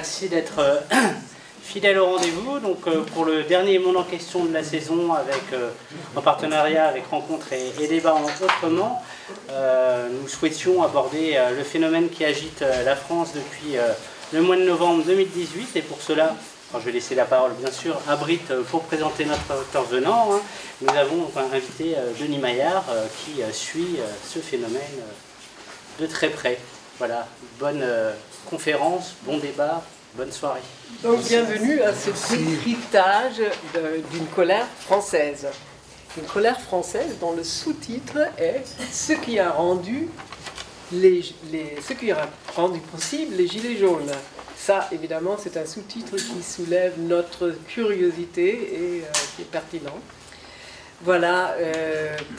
merci d'être fidèle au rendez-vous. Donc, pour le dernier Monde en question de la saison, en partenariat avec Rencontres et Débats autrement, nous souhaitions aborder le phénomène qui agite la France depuis le mois de novembre 2018. Et pour cela, je vais laisser la parole bien sûr à Britt pour présenter notre intervenant. Nous avons invité Denis Maillard qui suit ce phénomène de très près. Voilà, bonne conférence, bon débat, bonne soirée. Donc bienvenue à ce décryptage d'une colère française. Une colère française dont le sous-titre est « Ce qui a rendu possible les Gilets jaunes ». Ça, évidemment, c'est un sous-titre qui soulève notre curiosité et qui est pertinent. Voilà,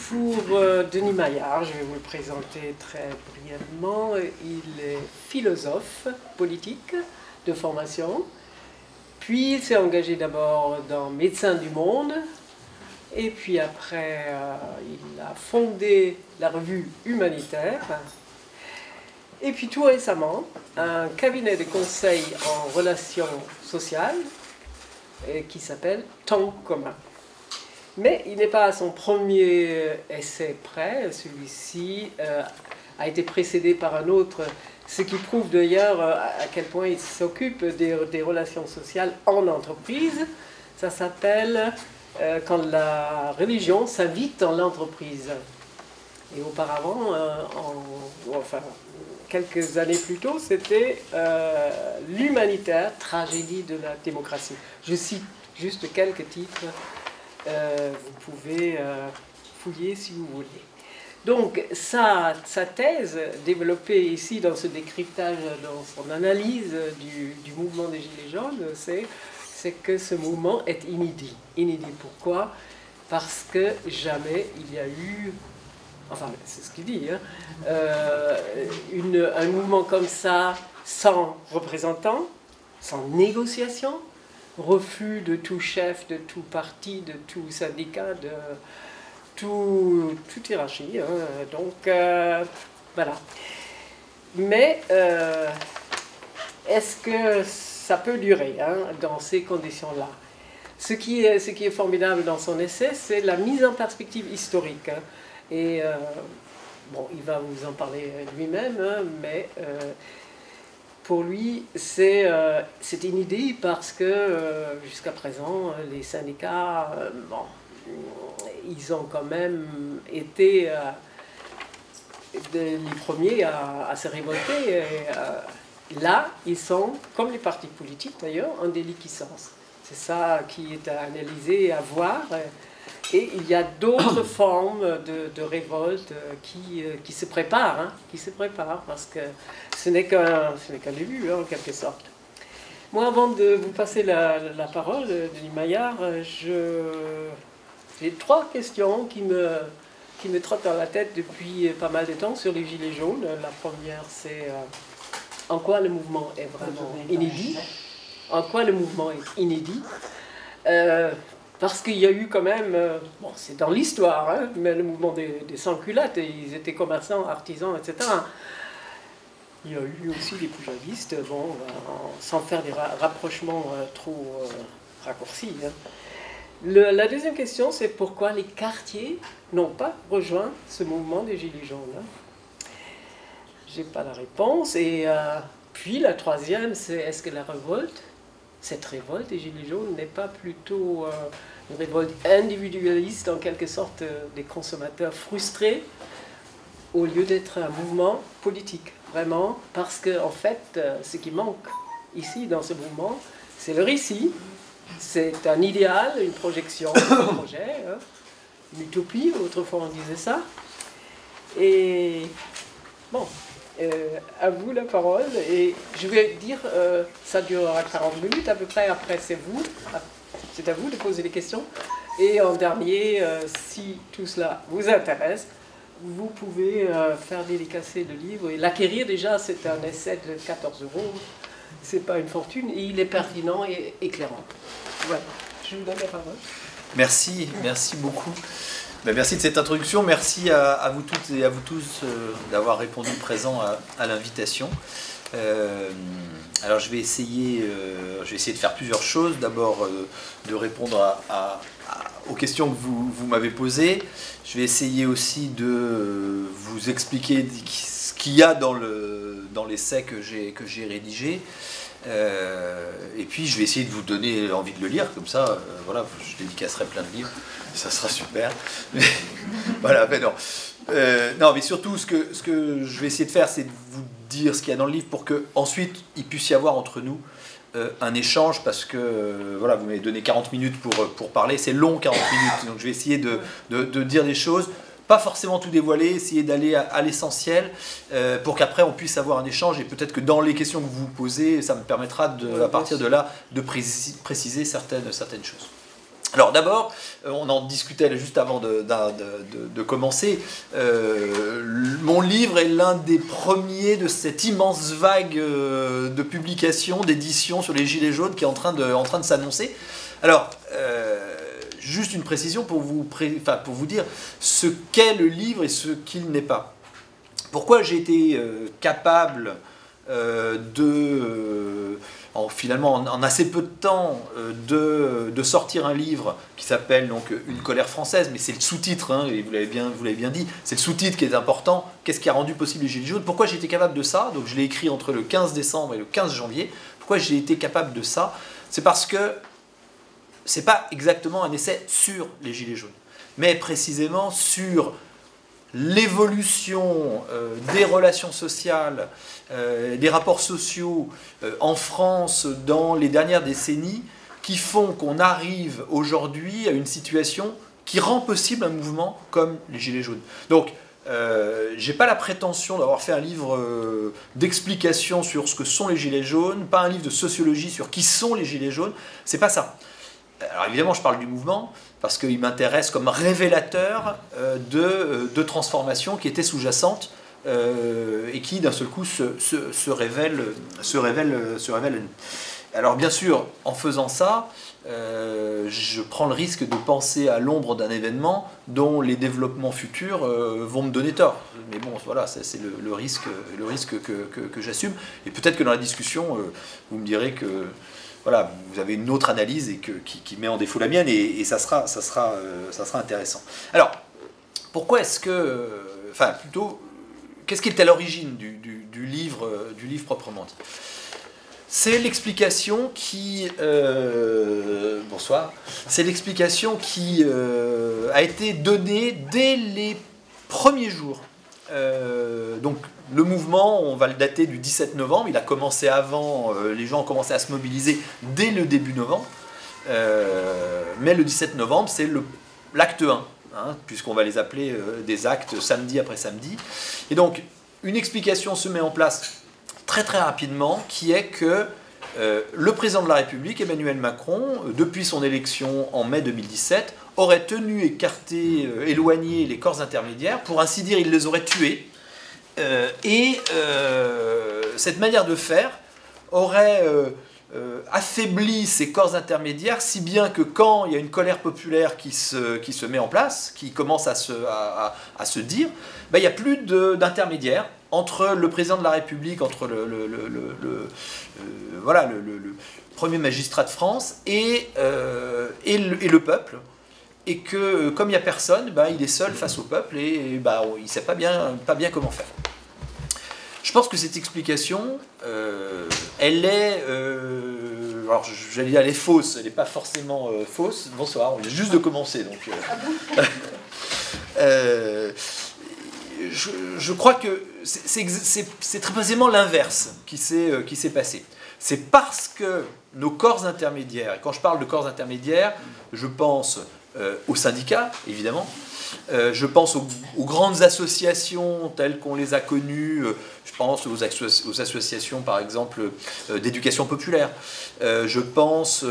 pour Denis Maillard, je vais vous le présenter très brièvement. Il est philosophe politique de formation, puis il s'est engagé d'abord dans Médecins du Monde, et puis après, il a fondé la revue Humanitaire, et puis tout récemment, un cabinet de conseil en relations sociales qui s'appelle Temps commun. Mais il n'est pas à son premier essai près, celui-ci a été précédé par un autre, ce qui prouve d'ailleurs à quel point il s'occupe des relations sociales en entreprise. Ça s'appelle « Quand la religion s'invite dans l'entreprise ». Et auparavant, quelques années plus tôt, c'était l'humanitaire, tragédie de la démocratie. Je cite juste quelques titres. Vous pouvez fouiller si vous voulez. Donc, sa thèse, développée ici dans ce décryptage, dans son analyse du mouvement des Gilets jaunes, c'est que ce mouvement est inédit. Inédit, pourquoi? Parce que jamais il y a eu, enfin, c'est ce qu'il dit, un mouvement comme ça, sans représentants, sans négociation, refus de tout chef, de tout parti, de tout syndicat, de toute hiérarchie. Donc, voilà. Mais est-ce que ça peut durer dans ces conditions-là? Ce qui est formidable dans son essai, c'est la mise en perspective historique. Et, bon, il va vous en parler lui-même, mais... pour lui, c'est une idée parce que jusqu'à présent, les syndicats, ils ont quand même été les premiers à se révolter. Et, là, ils sont, comme les partis politiques d'ailleurs, en déliquescence. C'est ça qui est à analyser et à voir. Et il y a d'autres formes de révolte qui se préparent, parce que ce n'est qu'un début, en quelque sorte. Moi, avant de vous passer la parole, Denis Maillard, j'ai trois questions qui me trottent dans la tête depuis pas mal de temps sur les Gilets jaunes. La première, c'est en quoi le mouvement est vraiment inédit? En quoi le mouvement est inédit? Parce qu'il y a eu quand même, bon, c'est dans l'histoire, mais le mouvement des sans-culottes, ils étaient commerçants, artisans, etc. Il y a eu aussi des poujadistes, bon, sans faire des rapprochements trop raccourcis. La deuxième question, c'est pourquoi les quartiers n'ont pas rejoint ce mouvement des Gilets jaunes. Je n'ai pas la réponse. Et puis la troisième, c'est est-ce que la révolte, cette révolte des Gilets jaunes n'est pas plutôt une révolte individualiste, en quelque sorte des consommateurs frustrés, au lieu d'être un mouvement politique, vraiment, parce qu'en fait, ce qui manque ici, dans ce mouvement, c'est le récit, c'est un idéal, une projection, un projet, une utopie, autrefois on disait ça, et bon, à vous la parole, et je vais dire, ça durera 40 minutes à peu près, après c'est à vous de poser des questions, et en dernier, si tout cela vous intéresse, vous pouvez faire dédicacer le livre, et l'acquérir déjà, c'est un essai de 14 €, c'est pas une fortune, et il est pertinent et éclairant. Voilà, je vous donne la parole. Merci beaucoup. Merci de cette introduction, merci à vous toutes et à vous tous d'avoir répondu présent à l'invitation. Alors je vais essayer de faire plusieurs choses. D'abord de répondre aux questions que vous m'avez posées. Je vais essayer aussi de vous expliquer ce qu'il y a dans l'essai que j'ai rédigé. Et puis je vais essayer de vous donner envie de le lire, comme ça, voilà, je dédicacerai plein de livres, ça sera super. Mais, voilà, mais non. Non, mais surtout, ce que je vais essayer de faire, c'est de vous dire ce qu'il y a dans le livre pour qu'ensuite il puisse y avoir entre nous un échange, parce que voilà, vous m'avez donné 40 minutes pour parler, c'est long 40 minutes, donc je vais essayer de dire des choses. Pas forcément tout dévoiler, essayer d'aller à l'essentiel pour qu'après on puisse avoir un échange, et peut-être que dans les questions que vous vous posez, ça me permettra à partir de là de préciser certaines choses. Alors d'abord, on en discutait juste avant de commencer, mon livre est l'un des premiers de cette immense vague de publications, d'éditions sur les Gilets jaunes qui est en train de s'annoncer. Alors, juste une précision pour vous dire ce qu'est le livre et ce qu'il n'est pas. Pourquoi j'ai été capable finalement en assez peu de temps de sortir un livre qui s'appelle donc Une colère française, mais c'est le sous-titre, hein, et vous l'avez bien dit, c'est le sous-titre qui est important. Qu'est-ce qui a rendu possible les Gilets jaunes? Pourquoi j'ai été capable de ça? Donc je l'ai écrit entre le 15 décembre et le 15 janvier. Pourquoi j'ai été capable de ça? C'est parce que c'est pas exactement un essai sur les Gilets jaunes, mais précisément sur l'évolution des relations sociales, des rapports sociaux en France dans les dernières décennies, qui font qu'on arrive aujourd'hui à une situation qui rend possible un mouvement comme les Gilets jaunes. Donc, j'ai pas la prétention d'avoir fait un livre d'explication sur ce que sont les Gilets jaunes, pas un livre de sociologie sur qui sont les Gilets jaunes, c'est pas ça. Alors évidemment, je parle du mouvement parce qu'il m'intéresse comme révélateur de transformations qui étaient sous-jacentes et qui d'un seul coup se révèlent. Alors bien sûr, en faisant ça, je prends le risque de penser à l'ombre d'un événement dont les développements futurs vont me donner tort. Mais bon, voilà, c'est le risque que j'assume. Et peut-être que dans la discussion, vous me direz que voilà, vous avez une autre analyse et qui met en défaut la mienne, et ça sera intéressant. Alors, pourquoi est-ce que... Enfin, plutôt, qu'est-ce qui est à l'origine du livre proprement dit? C'est l'explication qui... bonsoir. C'est l'explication qui a été donnée dès les premiers jours. Donc, le mouvement, on va le dater du 17 novembre, il a commencé avant, les gens ont commencé à se mobiliser dès le début novembre, mais le 17 novembre, c'est l'acte 1, hein, puisqu'on va les appeler des actes samedi après samedi. Et donc, une explication se met en place très très rapidement, qui est que le président de la République, Emmanuel Macron, depuis son élection en mai 2017, aurait tenu écarté, éloigné les corps intermédiaires, pour ainsi dire, il les aurait tués. Cette manière de faire aurait affaibli ces corps intermédiaires, si bien que quand il y a une colère populaire qui se met en place, qui commence à se dire, ben, il n'y a plus d'intermédiaires entre le président de la République, entre le premier magistrat de France et le peuple. Et que, comme il n'y a personne, bah, il est seul face au peuple et bah, il ne sait pas bien comment faire. Je pense que cette explication, elle est... alors, j'allais dire, elle est fausse, elle n'est pas forcément fausse. Bonsoir, on vient juste de commencer. Donc, je crois que c'est très précisément l'inverse qui s'est passé. C'est parce que nos corps intermédiaires, et quand je parle de corps intermédiaires, je pense... aux syndicats, évidemment. Je pense aux grandes associations telles qu'on les a connues. Je pense aux associations, par exemple, d'éducation populaire. Je pense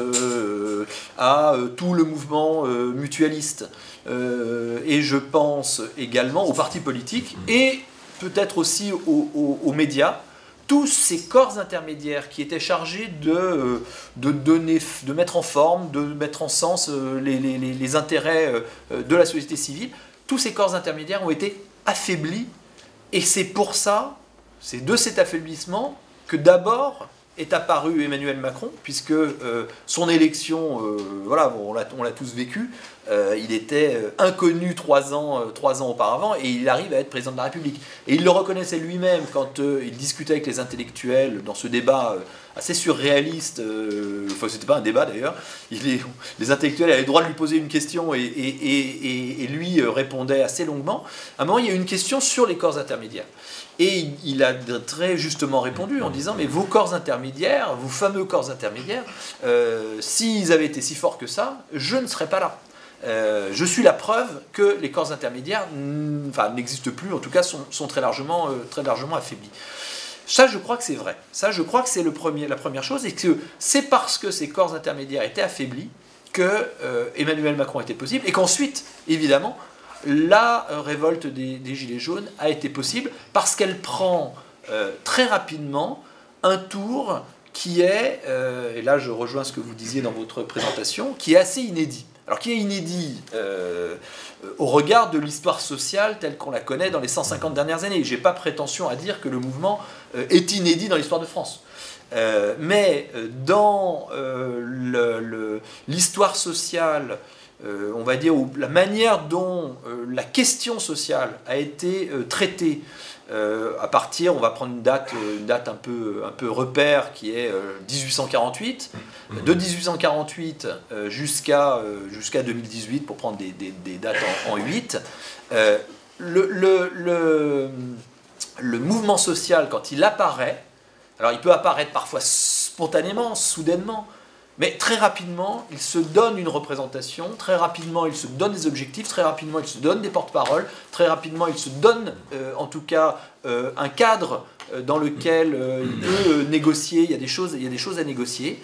à tout le mouvement mutualiste. Et je pense également aux partis politiques et peut-être aussi aux médias, tous ces corps intermédiaires qui étaient chargés de mettre en forme, de mettre en sens les intérêts de la société civile, tous ces corps intermédiaires ont été affaiblis. Et c'est pour ça, c'est de cet affaiblissement que d'abord est apparu Emmanuel Macron, puisque son élection, voilà, bon, on l'a tous vécu, il était inconnu 3 ans auparavant, et il arrive à être président de la République. Et il le reconnaissait lui-même quand il discutait avec les intellectuels dans ce débat assez surréaliste, enfin c'était pas un débat d'ailleurs, les intellectuels avaient le droit de lui poser une question et lui répondait assez longuement. À un moment, il y a eu une question sur les corps intermédiaires. Et il a très justement répondu en disant « Mais vos corps intermédiaires, vos fameux corps intermédiaires, s'ils avaient été si forts que ça, je ne serais pas là. Je suis la preuve que les corps intermédiaires n'existent plus, en tout cas sont très largement affaiblis. » Ça, je crois que c'est vrai. Ça, je crois que c'est la première chose, et que c'est parce que ces corps intermédiaires étaient affaiblis que Emmanuel Macron était possible, et qu'ensuite, évidemment, la révolte des Gilets jaunes a été possible parce qu'elle prend très rapidement un tour qui est, et là je rejoins ce que vous disiez dans votre présentation, qui est assez inédit. Alors qui est inédit au regard de l'histoire sociale telle qu'on la connaît dans les 150 dernières années. Je n'ai pas prétention à dire que le mouvement est inédit dans l'histoire de France. Mais dans l'histoire sociale, on va dire, la manière dont la question sociale a été traitée à partir, on va prendre une date un peu repère qui est 1848, de 1848 jusqu'à 2018 pour prendre des dates en 8. Le mouvement social, quand il apparaît, alors il peut apparaître parfois spontanément, soudainement, mais très rapidement, il se donne une représentation, très rapidement, il se donne des objectifs, très rapidement, il se donne des porte-paroles, très rapidement, il se donne, en tout cas, un cadre dans lequel il peut négocier, il y a des choses à négocier.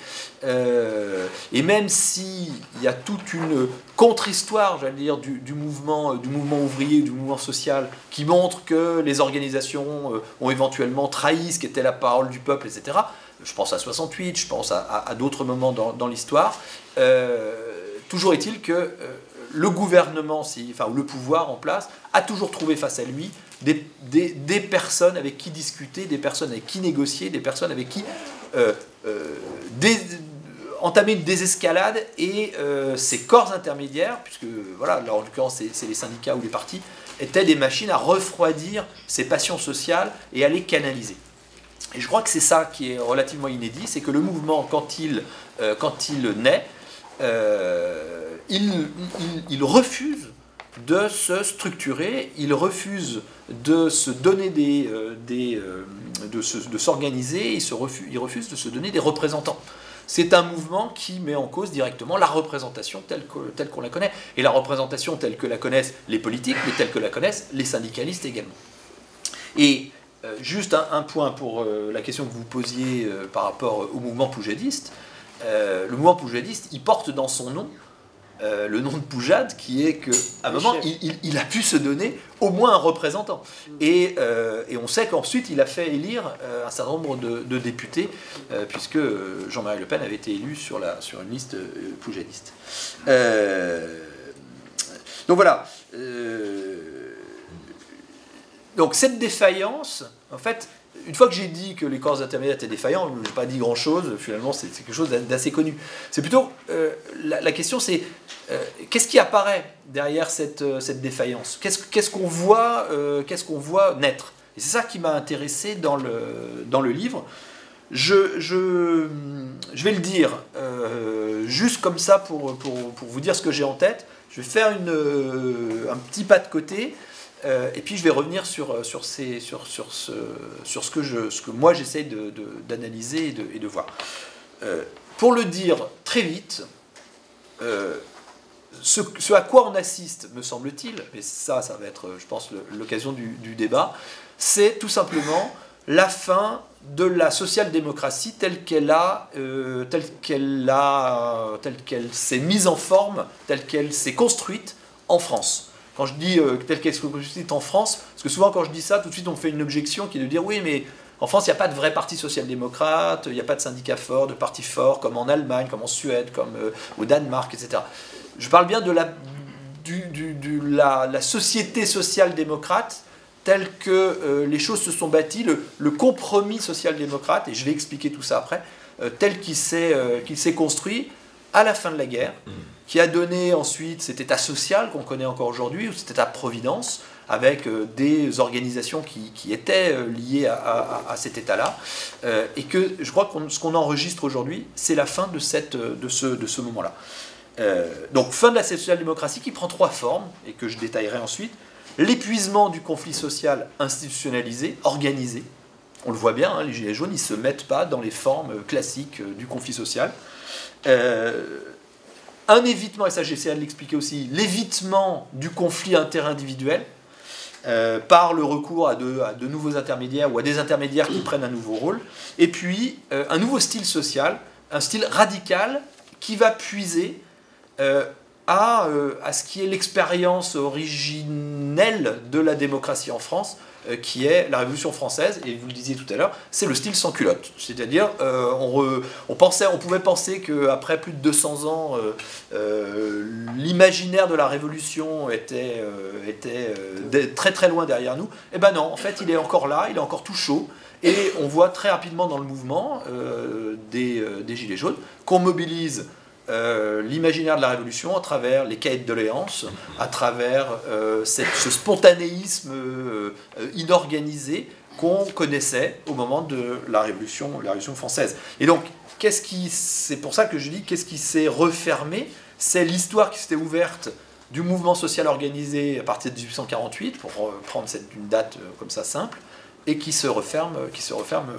Et même s'il y a toute une contre-histoire, j'allais dire, du mouvement ouvrier, du mouvement social, qui montre que les organisations ont éventuellement trahi ce qu'était la parole du peuple, etc., je pense à 68, je pense à d'autres moments dans l'histoire. Toujours est-il que le gouvernement, ou le pouvoir en place, a toujours trouvé face à lui des personnes avec qui discuter, des personnes avec qui négocier, des personnes avec qui entamer une désescalade, et ces corps intermédiaires, puisque voilà, là en l'occurrence c'est les syndicats ou les partis, étaient des machines à refroidir ces passions sociales et à les canaliser. Et je crois que c'est ça qui est relativement inédit, c'est que le mouvement, quand il naît, il refuse de se structurer, il refuse de se donner de s'organiser, il refuse de se donner des représentants. C'est un mouvement qui met en cause directement la représentation telle qu'on la connaît, et la représentation telle que la connaissent les politiques, mais telle que la connaissent les syndicalistes également. Et juste un point pour la question que vous posiez par rapport au mouvement poujadiste. Le mouvement poujadiste, il porte dans son nom le nom de Poujade, qui est qu'à un moment, il a pu se donner au moins un représentant. Et on sait qu'ensuite, il a fait élire un certain nombre de députés, puisque Jean-Marie Le Pen avait été élu sur une liste poujadiste. Donc voilà. Donc cette défaillance, en fait, une fois que j'ai dit que les corps intermédiaires étaient défaillants, je n'ai pas dit grand-chose, finalement c'est quelque chose d'assez connu. C'est plutôt, la question c'est, qu'est-ce qui apparaît derrière cette défaillance? Qu'est-ce qu'on voit naître? Et c'est ça qui m'a intéressé dans le livre. Je vais le dire, juste comme ça pour vous dire ce que j'ai en tête. Je vais faire un petit pas de côté. Et puis je vais revenir sur ce que moi j'essaye d'analyser et de voir. Pour le dire très vite, ce à quoi on assiste, me semble-t-il, mais ça va être, je pense, l'occasion du débat, c'est tout simplement la fin de la social-démocratie telle qu'elle s'est mise en forme, telle qu'elle s'est construite en France. Quand je dis telle qu'elle se construite en France, parce que souvent quand je dis ça, tout de suite on me fait une objection qui est de dire oui, mais En France, il n'y a pas de vrai parti social-démocrate, il n'y a pas de syndicat fort, de parti fort, comme en Allemagne, comme en Suède, comme au Danemark, etc. Je parle bien de la société social-démocrate telle que les choses se sont bâties, le compromis social-démocrate, et je vais expliquer tout ça après, tel qu'il s'est construit à la fin de la guerre, qui a donné ensuite cet état social qu'on connaît encore aujourd'hui, ou cet état-providence, avec des organisations qui étaient liées à cet état-là, et que je crois que ce qu'on enregistre aujourd'hui, c'est la fin de ce moment-là. Donc fin de la social-démocratie qui prend 3 formes, et que je détaillerai ensuite. L'épuisement du conflit social institutionnalisé, organisé. On le voit bien, hein, les Gilets jaunes, ils ne se mettent pas dans les formes classiques du conflit social. Un évitement, et ça j'essaie de l'expliquer aussi, l'évitement du conflit interindividuel par le recours à de nouveaux intermédiaires ou à des intermédiaires qui prennent un nouveau rôle. Et puis un nouveau style social, un style radical qui va puiser à ce qui est l'expérience originelle de la démocratie en France, qui est la Révolution française, et vous le disiez tout à l'heure, c'est le style sans culotte. C'est-à-dire, on pouvait penser qu'après plus de 200 ans, l'imaginaire de la Révolution était très très loin derrière nous. Eh ben non, en fait, il est encore là, il est encore tout chaud, et on voit très rapidement dans le mouvement des Gilets jaunes qu'on mobilise l'imaginaire de la Révolution à travers les cahiers de doléances, à travers ce spontanéisme inorganisé qu'on connaissait au moment de la Révolution française. Et donc, c'est pour ça que je dis qu'est-ce qui s'est refermé, c'est l'histoire qui s'était ouverte du mouvement social organisé à partir de 1848, pour prendre une date comme ça simple, et qui se referme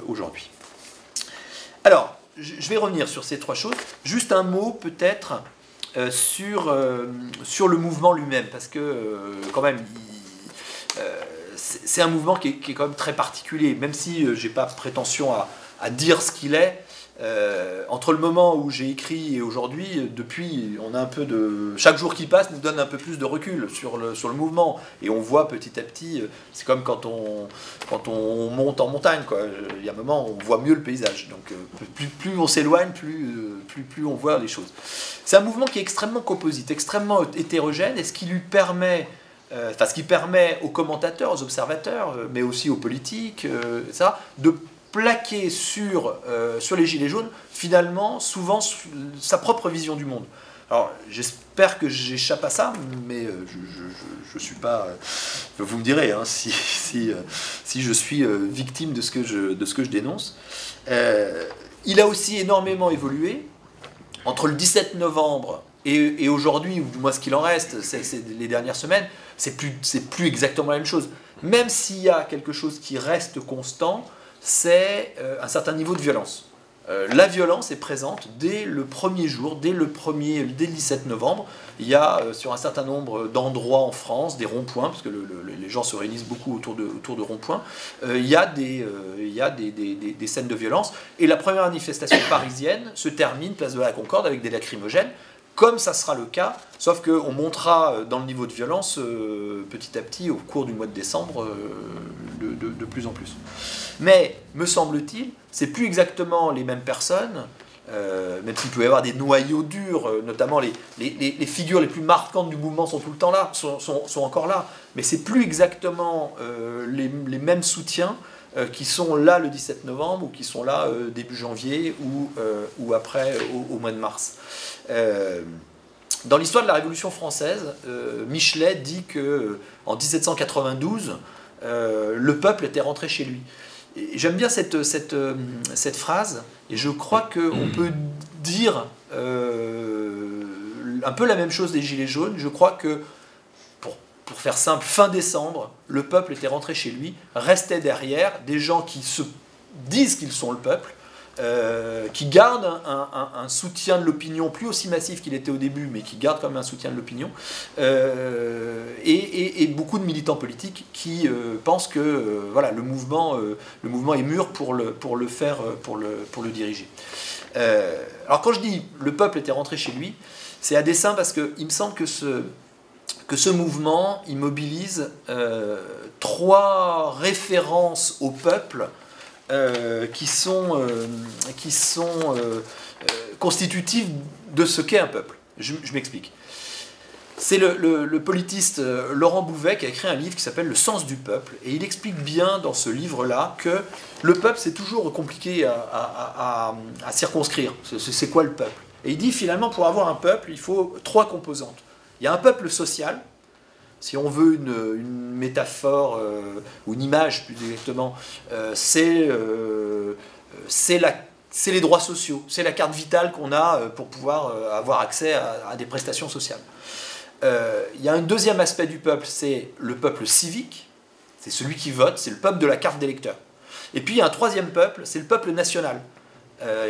aujourd'hui. Alors, je vais revenir sur ces 3 choses. Juste un mot peut-être sur le mouvement lui-même, parce que quand même, c'est un mouvement qui est quand même très particulier, même si je n'ai pas prétention à dire ce qu'il est. Entre le moment où j'ai écrit et aujourd'hui, depuis, on a un peu de... Chaque jour qui passe nous donne un peu plus de recul sur le mouvement. Et on voit petit à petit, c'est comme quand on monte en montagne, quoi. Il y a un moment où on voit mieux le paysage. Donc plus on s'éloigne, plus on voit les choses. C'est un mouvement qui est extrêmement composite, extrêmement hétérogène, et ce qui lui permet... ce qui permet aux commentateurs, aux observateurs, mais aussi aux politiques, de plaquer sur les Gilets jaunes, finalement, souvent sa propre vision du monde. Alors, j'espère que j'échappe à ça, mais je suis pas... vous me direz hein, si je suis victime de ce que je dénonce. Il a aussi énormément évolué. Entre le 17 novembre et aujourd'hui, ou du moins ce qu'il en reste, c'est les dernières semaines, c'est plus exactement la même chose. Même s'il y a quelque chose qui reste constant, c'est un certain niveau de violence. La violence est présente dès le premier jour, dès le 17 novembre. Il y a sur un certain nombre d'endroits en France des ronds-points, parce que les gens se réunissent beaucoup autour de ronds-points. Il y a des scènes de violence. Et la première manifestation parisienne se termine place de la Concorde avec des lacrymogènes, comme ça sera le cas, sauf qu'on montera dans le niveau de violence petit à petit au cours du mois de décembre de plus en plus. Mais, me semble-t-il, c'est plus exactement les mêmes personnes, même s'il peut y avoir des noyaux durs, notamment les figures les plus marquantes du mouvement sont tout le temps là, sont encore là, mais c'est plus exactement les mêmes soutiens qui sont là le 17 novembre ou qui sont là début janvier ou après au mois de mars. Dans l'histoire de la Révolution française, Michelet dit qu'en 1792, le peuple était rentré chez lui. J'aime bien cette phrase, et je crois qu'on peut dire un peu la même chose des Gilets jaunes. Je crois que, pour faire simple, fin décembre, le peuple était rentré chez lui, restait derrière des gens qui se disent qu'ils sont le peuple, qui gardent un soutien de l'opinion, plus aussi massif qu'il était au début, mais qui gardent quand même un soutien de l'opinion, et beaucoup de militants politiques qui pensent que voilà, le mouvement est mûr pour le diriger. Alors quand je dis le peuple était rentré chez lui, c'est à dessein parce qu'il me semble que ce mouvement il mobilise 3 références au peuple qui sont constitutifs de ce qu'est un peuple. Je m'explique. C'est le politiste Laurent Bouvet qui a écrit un livre qui s'appelle « Le sens du peuple ». Et il explique bien dans ce livre-là que le peuple, c'est toujours compliqué à circonscrire. C'est quoi le peuple? Et il dit finalement, pour avoir un peuple, il faut 3 composantes. Il y a un peuple social. Si on veut une métaphore ou une image plus exactement, c'est les droits sociaux. C'est la carte vitale qu'on a pour pouvoir avoir accès à des prestations sociales. Il y a un deuxième aspect du peuple, c'est le peuple civique, c'est celui qui vote, c'est le peuple de la carte d'électeur. Et puis il y a un troisième peuple, c'est le peuple national.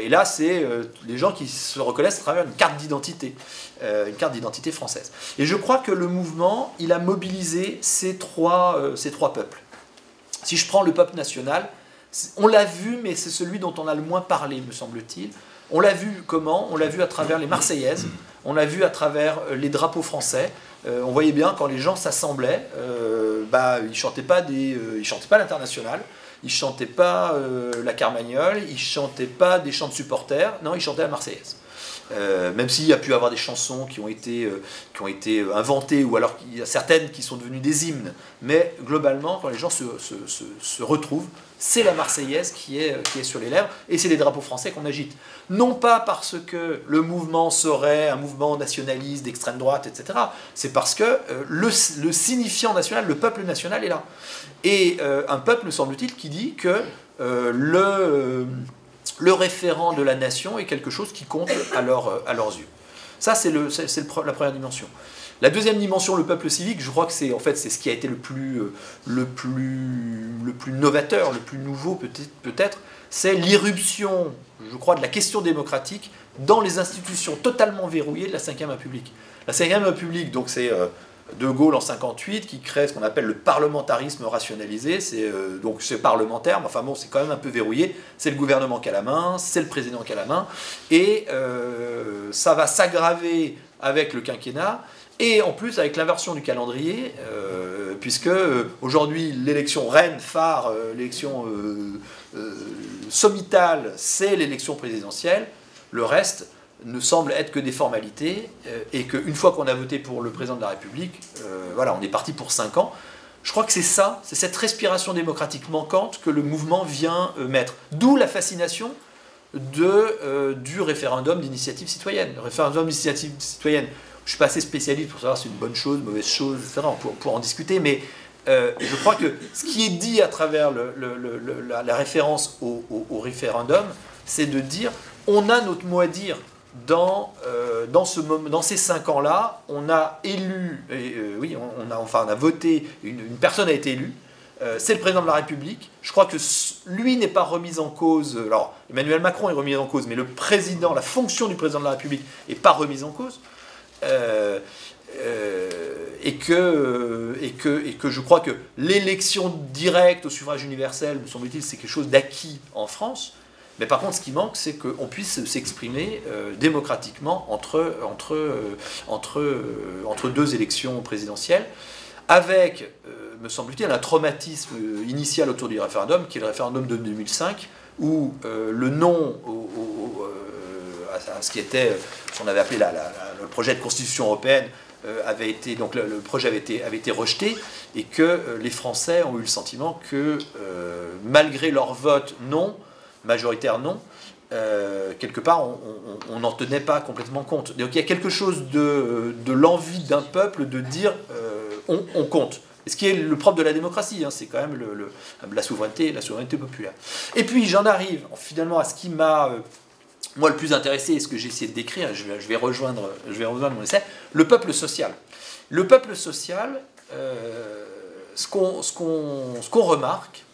Et là, c'est les gens qui se reconnaissent à travers une carte d'identité française. Et je crois que le mouvement, il a mobilisé ces trois peuples. Si je prends le peuple national, on l'a vu, mais c'est celui dont on a le moins parlé, me semble-t-il. On l'a vu comment? On l'a vu à travers les Marseillaises, on l'a vu à travers les drapeaux français. On voyait bien quand les gens s'assemblaient, ils ne chantaient pas l'Internationale, ils ne chantaient pas la Carmagnole, ils ne chantaient pas des chants de supporters, non, ils chantaient la Marseillaise. Même s'il y a pu avoir des chansons qui ont été inventées, ou alors il y a certaines qui sont devenues des hymnes, mais globalement, quand les gens se retrouvent, c'est la Marseillaise qui est sur les lèvres, et c'est les drapeaux français qu'on agite. Non pas parce que le mouvement serait un mouvement nationaliste d'extrême droite, etc. C'est parce que le signifiant national, le peuple national est là. Et un peuple, me semble-t-il, qui dit que le référent de la nation est quelque chose qui compte à leurs yeux. Ça, c'est la première dimension. La deuxième dimension, le peuple civique, je crois que c'est ce qui a été le plus novateur, le plus nouveau peut-être, c'est l'irruption, je crois, de la question démocratique dans les institutions totalement verrouillées de la Ve République. La Ve République, donc c'est De Gaulle en 58 qui crée ce qu'on appelle le parlementarisme rationalisé. Donc c'est parlementaire, mais enfin bon, c'est quand même un peu verrouillé. C'est le gouvernement qui a la main, c'est le président qui a la main, et ça va s'aggraver avec le quinquennat. Et en plus avec l'inversion du calendrier, puisque aujourd'hui l'élection reine phare, l'élection sommitale, c'est l'élection présidentielle. Le reste ne semble être que des formalités, et qu'une fois qu'on a voté pour le président de la République, voilà, on est parti pour 5 ans. Je crois que c'est ça, c'est cette respiration démocratique manquante que le mouvement vient mettre. D'où la fascination du référendum d'initiative citoyenne. Le référendum d'initiative citoyenne, je ne suis pas assez spécialiste pour savoir si c'est une bonne chose, mauvaise chose, etc. On pourra en discuter, mais je crois que ce qui est dit à travers la référence au référendum, c'est de dire on a notre mot à dire dans ces 5 ans-là. On a élu, on a voté, une personne a été élue. C'est le président de la République. Je crois que lui n'est pas remis en cause. Alors, Emmanuel Macron est remis en cause, mais le président, la fonction du président de la République n'est pas remise en cause. Et que je crois que l'élection directe au suffrage universel, me semble-t-il, c'est quelque chose d'acquis en France. Mais par contre, ce qui manque, c'est qu'on puisse s'exprimer démocratiquement entre 2 élections présidentielles, avec, me semble-t-il, un traumatisme initial autour du référendum, qui est le référendum de 2005, où le non à ce qui était, ce qu'on avait appelé le projet de constitution européenne, avait été, donc le projet avait été rejeté, et que les Français ont eu le sentiment que, malgré leur vote non, majoritaire non, quelque part on n'en tenait pas complètement compte. Donc il y a quelque chose de l'envie d'un peuple de dire on compte. Et ce qui est le propre de la démocratie, hein, c'est quand même la souveraineté populaire. Et puis j'en arrive finalement à ce qui m'a moi le plus intéressé, et ce que j'ai essayé de décrire, je vais rejoindre mon essai, le peuple social. Le peuple social, ce qu'on remarque,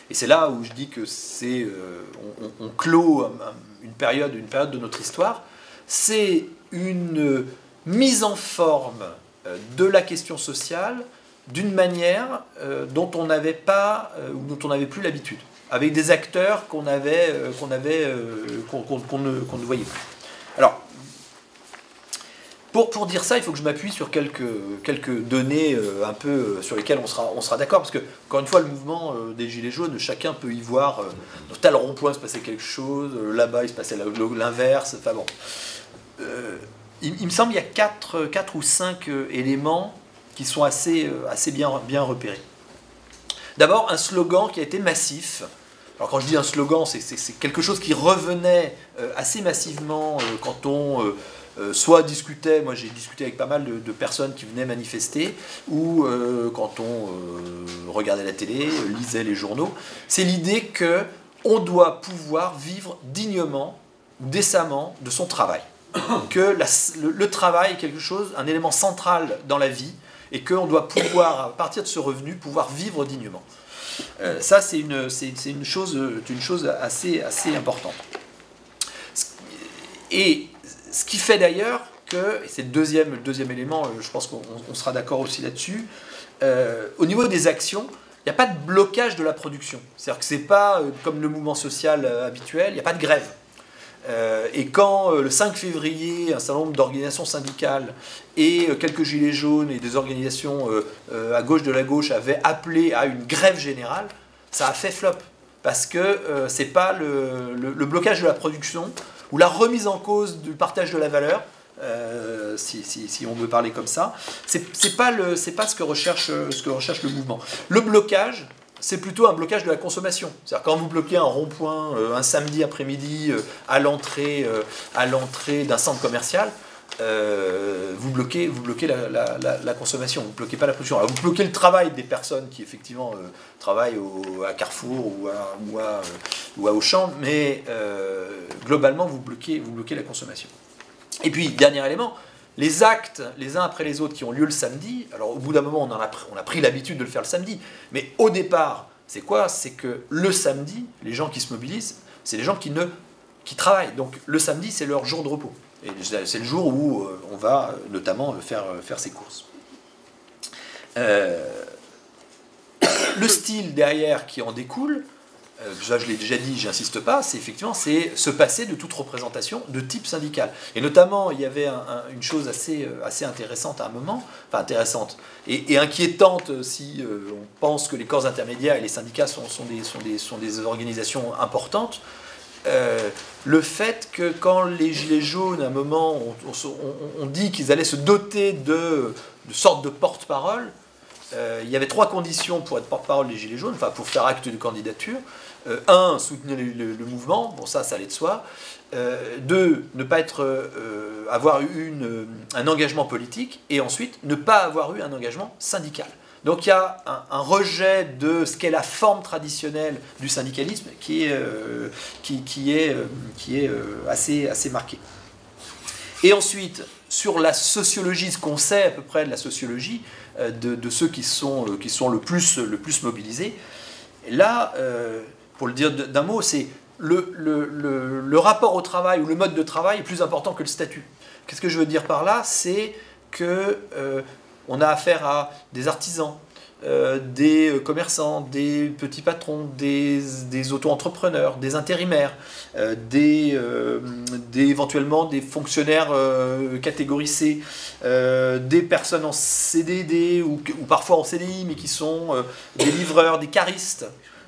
et c'est là où je dis que on clôt une période de notre histoire, c'est une mise en forme de la question sociale d'une manière dont on n'avait pas, ou dont on n'avait plus l'habitude, avec des acteurs qu'on ne voyait plus. Alors, Pour dire ça, il faut que je m'appuie sur quelques données un peu sur lesquelles on sera d'accord, parce que, encore une fois, le mouvement des Gilets jaunes, chacun peut y voir, dans tel rond-point il se passait quelque chose, là-bas il se passait l'inverse, enfin bon. Il me semble qu'il y a 4 ou 5 éléments qui sont assez bien repérés. D'abord, un slogan qui a été massif. Alors quand je dis un slogan, c'est quelque chose qui revenait assez massivement quand on soit discutait, moi j'ai discuté avec pas mal de personnes qui venaient manifester, ou quand on regardait la télé, lisait les journaux. C'est l'idée qu'on doit pouvoir vivre dignement, décemment de son travail. Que le travail est quelque chose, un élément central dans la vie, et qu'on doit pouvoir, à partir de ce revenu, pouvoir vivre dignement. Ça, c'est une chose assez importante. Et ce qui fait d'ailleurs que, et c'est le deuxième élément, je pense qu'on sera d'accord aussi là-dessus, au niveau des actions, il n'y a pas de blocage de la production. C'est-à-dire que ce n'est pas comme le mouvement social habituel, il n'y a pas de grève. Et quand le 5 février, un certain nombre d'organisations syndicales et quelques gilets jaunes et des organisations à gauche de la gauche avaient appelé à une grève générale, ça a fait flop. Parce que ce n'est pas le blocage de la production ou la remise en cause du partage de la valeur, si on veut parler comme ça, c'est pas ce que recherche le mouvement. Le blocage, c'est plutôt un blocage de la consommation. C'est-à-dire quand vous bloquez un rond-point un samedi après-midi à l'entrée d'un centre commercial, vous bloquez la consommation, vous ne bloquez pas la production. Alors vous bloquez le travail des personnes qui effectivement travaillent à Carrefour ou à Auchan, mais globalement vous bloquez la consommation. Et puis, dernier élément, les actes, les uns après les autres, qui ont lieu le samedi, alors au bout d'un moment, on a pris l'habitude de le faire le samedi, mais au départ, c'est quoi? C'est que le samedi, les gens qui se mobilisent, c'est les gens qui travaillent. Donc le samedi, c'est leur jour de repos. Et c'est le jour où on va notamment faire ses courses. Le style derrière qui en découle, ça je l'ai déjà dit, j'insiste pas, c'est se passer de toute représentation de type syndical. Et notamment, il y avait une chose assez intéressante à un moment, enfin intéressante et inquiétante si on pense que les corps intermédiaires et les syndicats sont des organisations importantes. Le fait que quand les Gilets jaunes, à un moment, on dit qu'ils allaient se doter de sortes de porte-parole, il y avait 3 conditions pour être porte-parole des Gilets jaunes, enfin pour faire acte de candidature. 1, soutenir le mouvement, bon ça allait de soi. 2, ne pas avoir eu un engagement politique. Et ensuite, ne pas avoir eu un engagement syndical. Donc il y a un rejet de ce qu'est la forme traditionnelle du syndicalisme qui est assez marqué. Et ensuite, sur la sociologie, ce qu'on sait à peu près de la sociologie de ceux qui sont le plus mobilisés, là, pour le dire d'un mot, c'est le rapport au travail ou le mode de travail est plus important que le statut. Qu'est-ce que je veux dire par là? C'est que on a affaire à des artisans, des commerçants, des petits patrons, des auto-entrepreneurs, des intérimaires, éventuellement des fonctionnaires catégorie C, des personnes en CDD ou parfois en CDI, mais qui sont des livreurs, des caristes,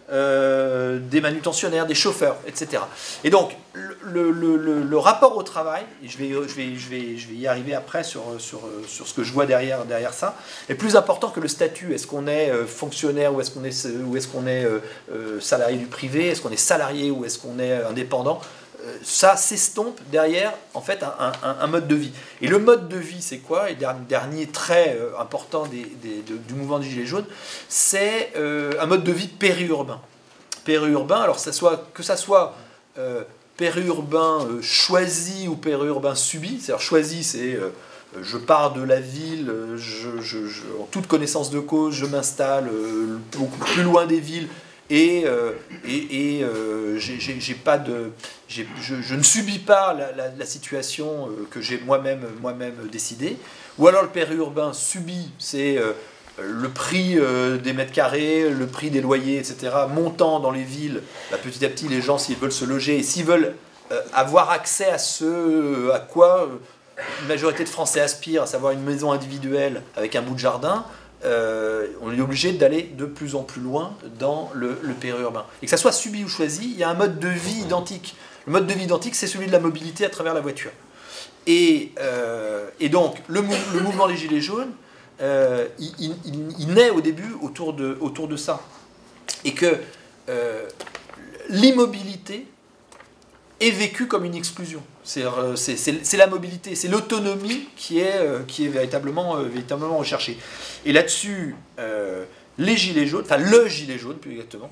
des manutentionnaires, des chauffeurs, etc. Et donc, le rapport au travail, et je vais y arriver après sur ce que je vois derrière ça, est plus important que le statut. Est-ce qu'on est fonctionnaire ou est-ce qu'on est salarié du privé? Est-ce qu'on est salarié ou est-ce qu'on est indépendant? Ça s'estompe derrière, en fait, un mode de vie. Et le mode de vie, c'est quoi? Et dernier trait important du mouvement des Gilets jaunes, c'est un mode de vie périurbain. Périurbain, alors que ça soit périurbain choisi ou périurbain subi, c'est-à-dire choisi, c'est je pars de la ville, en toute connaissance de cause, je m'installe beaucoup plus loin des villes, et je ne subis pas la situation que j'ai moi-même décidée. Ou alors le périurbain subi, c'est le prix des mètres carrés, le prix des loyers, etc. montant dans les villes. Bah, petit à petit, les gens, s'ils veulent se loger et s'ils veulent avoir accès à ce à quoi une majorité de Français aspirent, à savoir une maison individuelle avec un bout de jardin, on est obligé d'aller de plus en plus loin dans le périurbain. Et que ça soit subi ou choisi, il y a un mode de vie identique. Le mode de vie identique, c'est celui de la mobilité à travers la voiture. Et donc, le mouvement des Gilets jaunes, il naît au début autour de ça. Et que l'immobilité est vécue comme une exclusion. C'est la mobilité, c'est l'autonomie qui est véritablement recherchée. Et là-dessus, les Gilets jaunes, enfin le Gilet jaune plus exactement,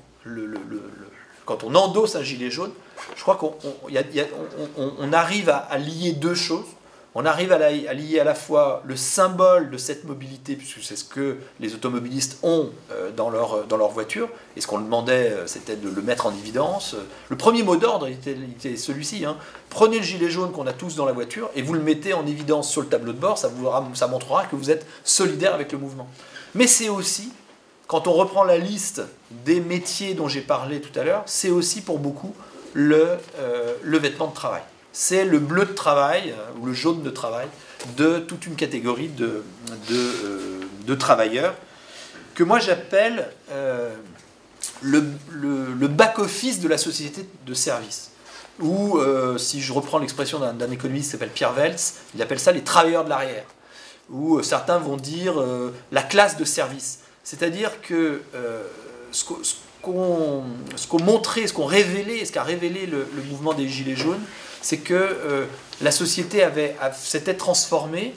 quand on endosse un gilet jaune, je crois qu'on arrive à lier deux choses. On arrive à lier à la fois le symbole de cette mobilité, puisque c'est ce que les automobilistes ont dans leur voiture, et ce qu'on demandait, c'était de le mettre en évidence. Le premier mot d'ordre était celui-ci, hein. Prenez le gilet jaune qu'on a tous dans la voiture, et vous le mettez en évidence sur le tableau de bord, ça montrera que vous êtes solidaire avec le mouvement. Mais c'est aussi, quand on reprend la liste des métiers dont j'ai parlé tout à l'heure, c'est aussi pour beaucoup le vêtement de travail. C'est le bleu de travail, ou le jaune de travail, de toute une catégorie de travailleurs, que moi j'appelle le back-office de la société de service. Ou, si je reprends l'expression d'un économiste qui s'appelle Pierre Veltz, il appelle ça les travailleurs de l'arrière. Ou certains vont dire la classe de service. C'est-à-dire que ce qu'ont montré, ce qu'a révélé le mouvement des Gilets jaunes, c'est que la société s'était transformée.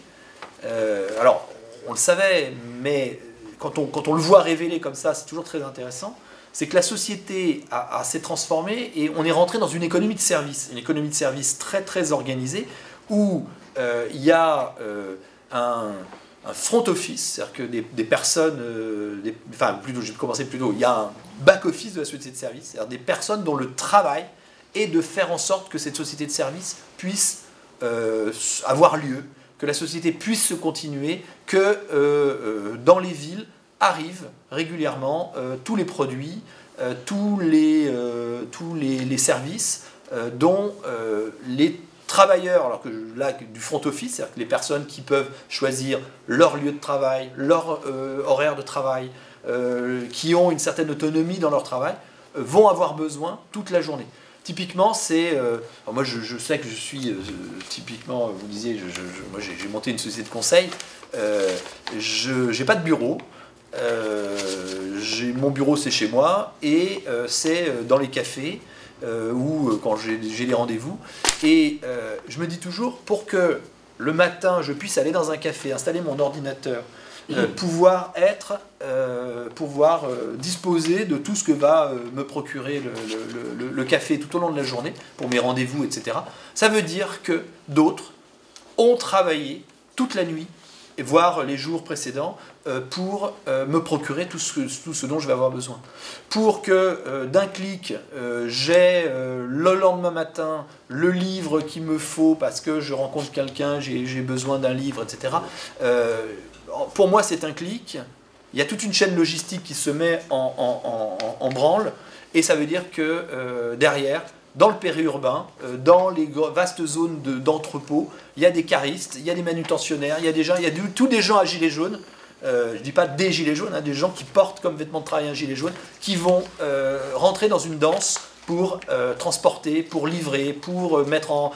Alors, on le savait, mais quand on le voit révéler comme ça, c'est toujours très intéressant. C'est que la société s'est transformée et on est rentré dans une économie de service très très organisée, où il y a un front office, c'est-à-dire que des personnes, enfin plutôt, je vais commencer plus tôt, il y a un back office de la société de service, c'est-à-dire des personnes dont le travail est de faire en sorte que cette société de service puisse avoir lieu, que la société puisse se continuer, que dans les villes arrivent régulièrement tous les produits, tous les services dont les travailleurs, alors que là, du front office, c'est-à-dire que les personnes qui peuvent choisir leur lieu de travail, leur horaire de travail, qui ont une certaine autonomie dans leur travail, vont avoir besoin toute la journée. Typiquement, c'est... moi, je sais que je suis... typiquement, vous disiez, moi, j'ai monté une société de conseil. Je n'ai pas de bureau. Mon bureau, c'est chez moi. Et c'est dans les cafés ou quand j'ai les rendez-vous. Et je me dis toujours, pour que le matin, je puisse aller dans un café, installer mon ordinateur, pouvoir disposer de tout ce que va me procurer le café tout au long de la journée, pour mes rendez-vous, etc. Ça veut dire que d'autres ont travaillé toute la nuit, voire les jours précédents, pour me procurer tout ce dont je vais avoir besoin. Pour que d'un clic, j'ai le lendemain matin le livre qu'il me faut parce que je rencontre quelqu'un, j'ai besoin d'un livre, etc. Pour moi, c'est un clic. Il y a toute une chaîne logistique qui se met en branle, et ça veut dire que derrière, dans le périurbain, dans les vastes zones d'entrepôts, il y a des caristes, il y a des manutentionnaires, il y a tous des gens à gilets jaunes. Je ne dis pas des gilets jaunes, hein, des gens qui portent comme vêtement de travail un gilet jaune, qui vont rentrer dans une danse pour transporter, pour livrer, pour mettre en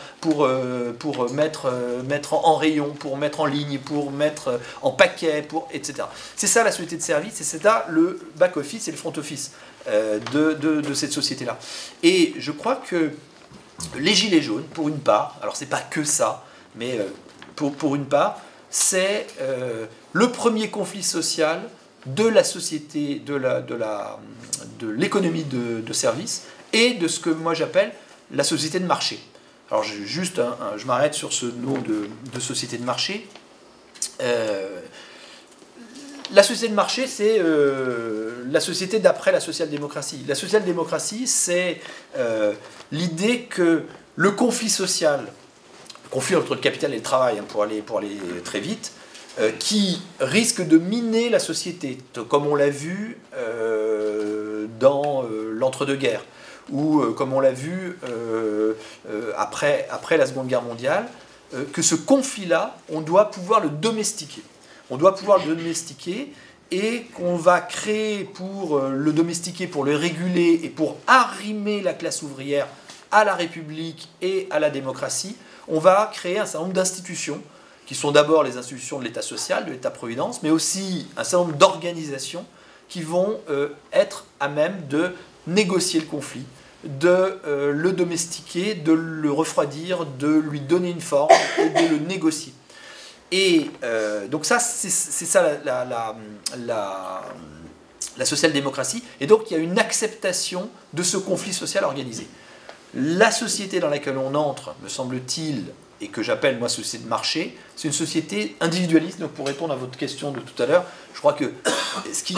rayon, pour mettre en ligne, pour mettre en paquet, etc. C'est ça la société de service, et c'est ça le back-office et le front-office de cette société-là. Et je crois que les Gilets jaunes, pour une part, alors c'est pas que ça, mais pour une part, c'est le premier conflit social de la société, de l'économie de service, et de ce que moi j'appelle la société de marché. Alors je m'arrête sur ce nom de société de marché. La société de marché, c'est la société d'après la social-démocratie. La social-démocratie, c'est l'idée que le conflit social, le conflit entre le capital et le travail, hein, pour aller très vite, qui risque de miner la société, comme on l'a vu dans l'entre-deux-guerres, ou comme on l'a vu après la Seconde Guerre mondiale, que ce conflit-là, on doit pouvoir le domestiquer. On doit pouvoir le domestiquer et qu'on va créer pour le domestiquer, pour le réguler et pour arrimer la classe ouvrière à la République et à la démocratie, on va créer un certain nombre d'institutions qui sont d'abord les institutions de l'État social, de l'État-providence, mais aussi un certain nombre d'organisations qui vont être à même de négocier le conflit, de le domestiquer, de le refroidir, de lui donner une forme et de le négocier. Et donc ça, c'est ça la social-démocratie. Et donc il y a une acceptation de ce conflit social organisé. La société dans laquelle on entre, me semble-t-il, et que j'appelle moi société de marché, c'est une société individualiste. Donc pour répondre à votre question de tout à l'heure, je crois que ce qui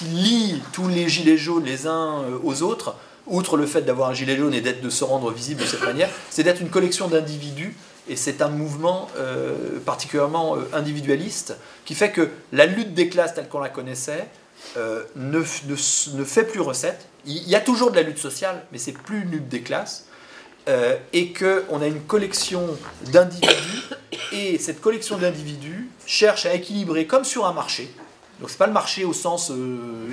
lie tous les gilets jaunes les uns aux autres, outre le fait d'avoir un gilet jaune et de se rendre visible de cette manière, c'est d'être une collection d'individus. Et c'est un mouvement particulièrement individualiste qui fait que la lutte des classes telle qu'on la connaissait ne fait plus recette. Il y a toujours de la lutte sociale, mais c'est plus une lutte des classes. Et qu'on a une collection d'individus, et cette collection d'individus cherche à équilibrer comme sur un marché. Donc c'est pas le marché au sens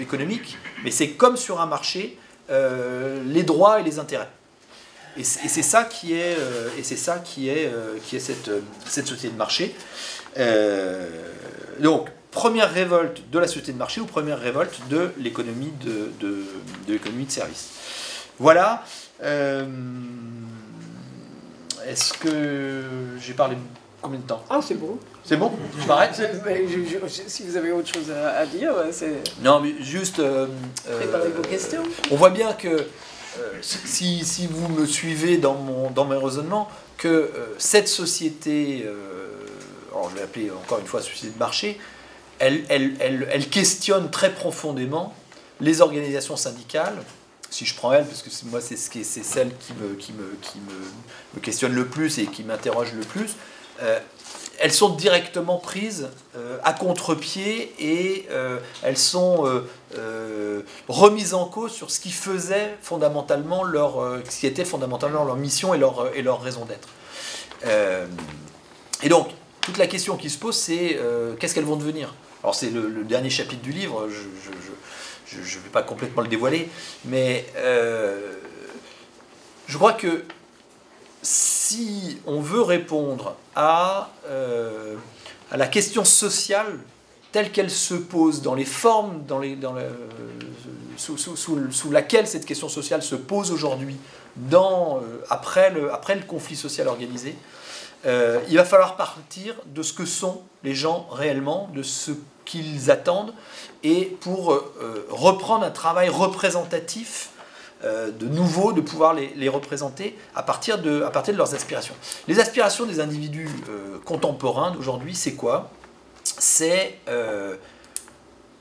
économique, mais c'est comme sur un marché les droits et les intérêts. Et c'est ça qui est, cette société de marché. Donc, première révolte de la société de marché ou première révolte de l'économie de l'économie de service. Voilà. Est-ce que j'ai parlé combien de temps? Ah, c'est bon. C'est bon? Je m'arrête? Si vous avez autre chose à dire, c'est... Non, mais juste... préparez vos questions. On voit bien que si vous me suivez dans mes raisonnements, que cette société, alors je vais l'appeler encore une fois société de marché, elle questionne très profondément les organisations syndicales. Si je prends elle, parce que moi c'est celle qui me questionne le plus et qui m'interroge le plus, elles sont directement prises à contre-pied et elles sont remises en cause sur ce qui faisait fondamentalement ce qui était fondamentalement leur mission et leur raison d'être. Et donc, toute la question qui se pose, c'est qu'est-ce qu'elles vont devenir? Alors c'est le dernier chapitre du livre, je ne vais pas complètement le dévoiler, mais je crois que si on veut répondre à la question sociale telle qu'elle se pose, dans les formes sous laquelle cette question sociale se pose aujourd'hui, après le conflit social organisé, il va falloir partir de ce que sont les gens réellement, de ce qu'ils attendent, et pour reprendre un travail représentatif de nouveau, de pouvoir les représenter à partir de leurs aspirations. Les aspirations des individus contemporains d'aujourd'hui, c'est quoi? C'est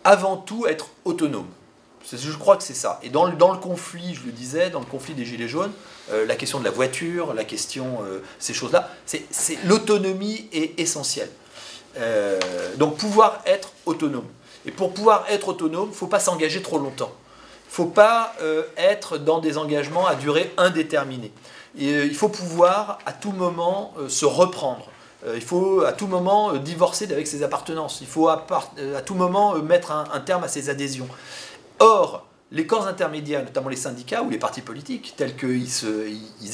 avant tout être autonome. Je crois que c'est ça. Et dans le conflit, je le disais, dans le conflit des Gilets jaunes, la question de la voiture, la question, ces choses-là, l'autonomie est essentielle. Donc pouvoir être autonome. Et pour pouvoir être autonome, il ne faut pas s'engager trop longtemps. Il ne faut pas être dans des engagements à durée indéterminée. Il faut pouvoir à tout moment se reprendre. Il faut à tout moment divorcer avec ses appartenances. Il faut à tout moment mettre un terme à ses adhésions. Or, les corps intermédiaires, notamment les syndicats ou les partis politiques, tels qu'ils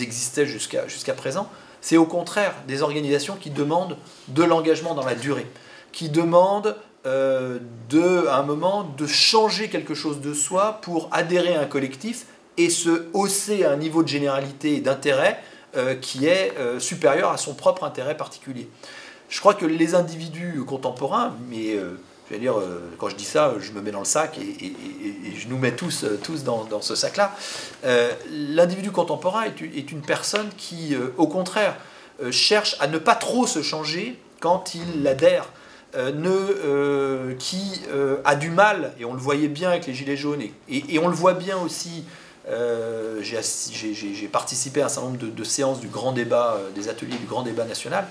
existaient jusqu'à présent, c'est au contraire des organisations qui demandent de l'engagement dans la durée, qui demandent à un moment de changer quelque chose de soi pour adhérer à un collectif et se hausser à un niveau de généralité et d'intérêt qui est supérieur à son propre intérêt particulier. Je crois que les individus contemporains, mais je veux dire, quand je dis ça, je me mets dans le sac et je nous mets tous dans ce sac-là. L'individu contemporain est une personne qui, au contraire, cherche à ne pas trop se changer quand il adhère, qui a du mal, et on le voyait bien avec les Gilets jaunes, et on le voit bien aussi, j'ai participé à un certain nombre de séances du grand débat, des ateliers du grand débat national.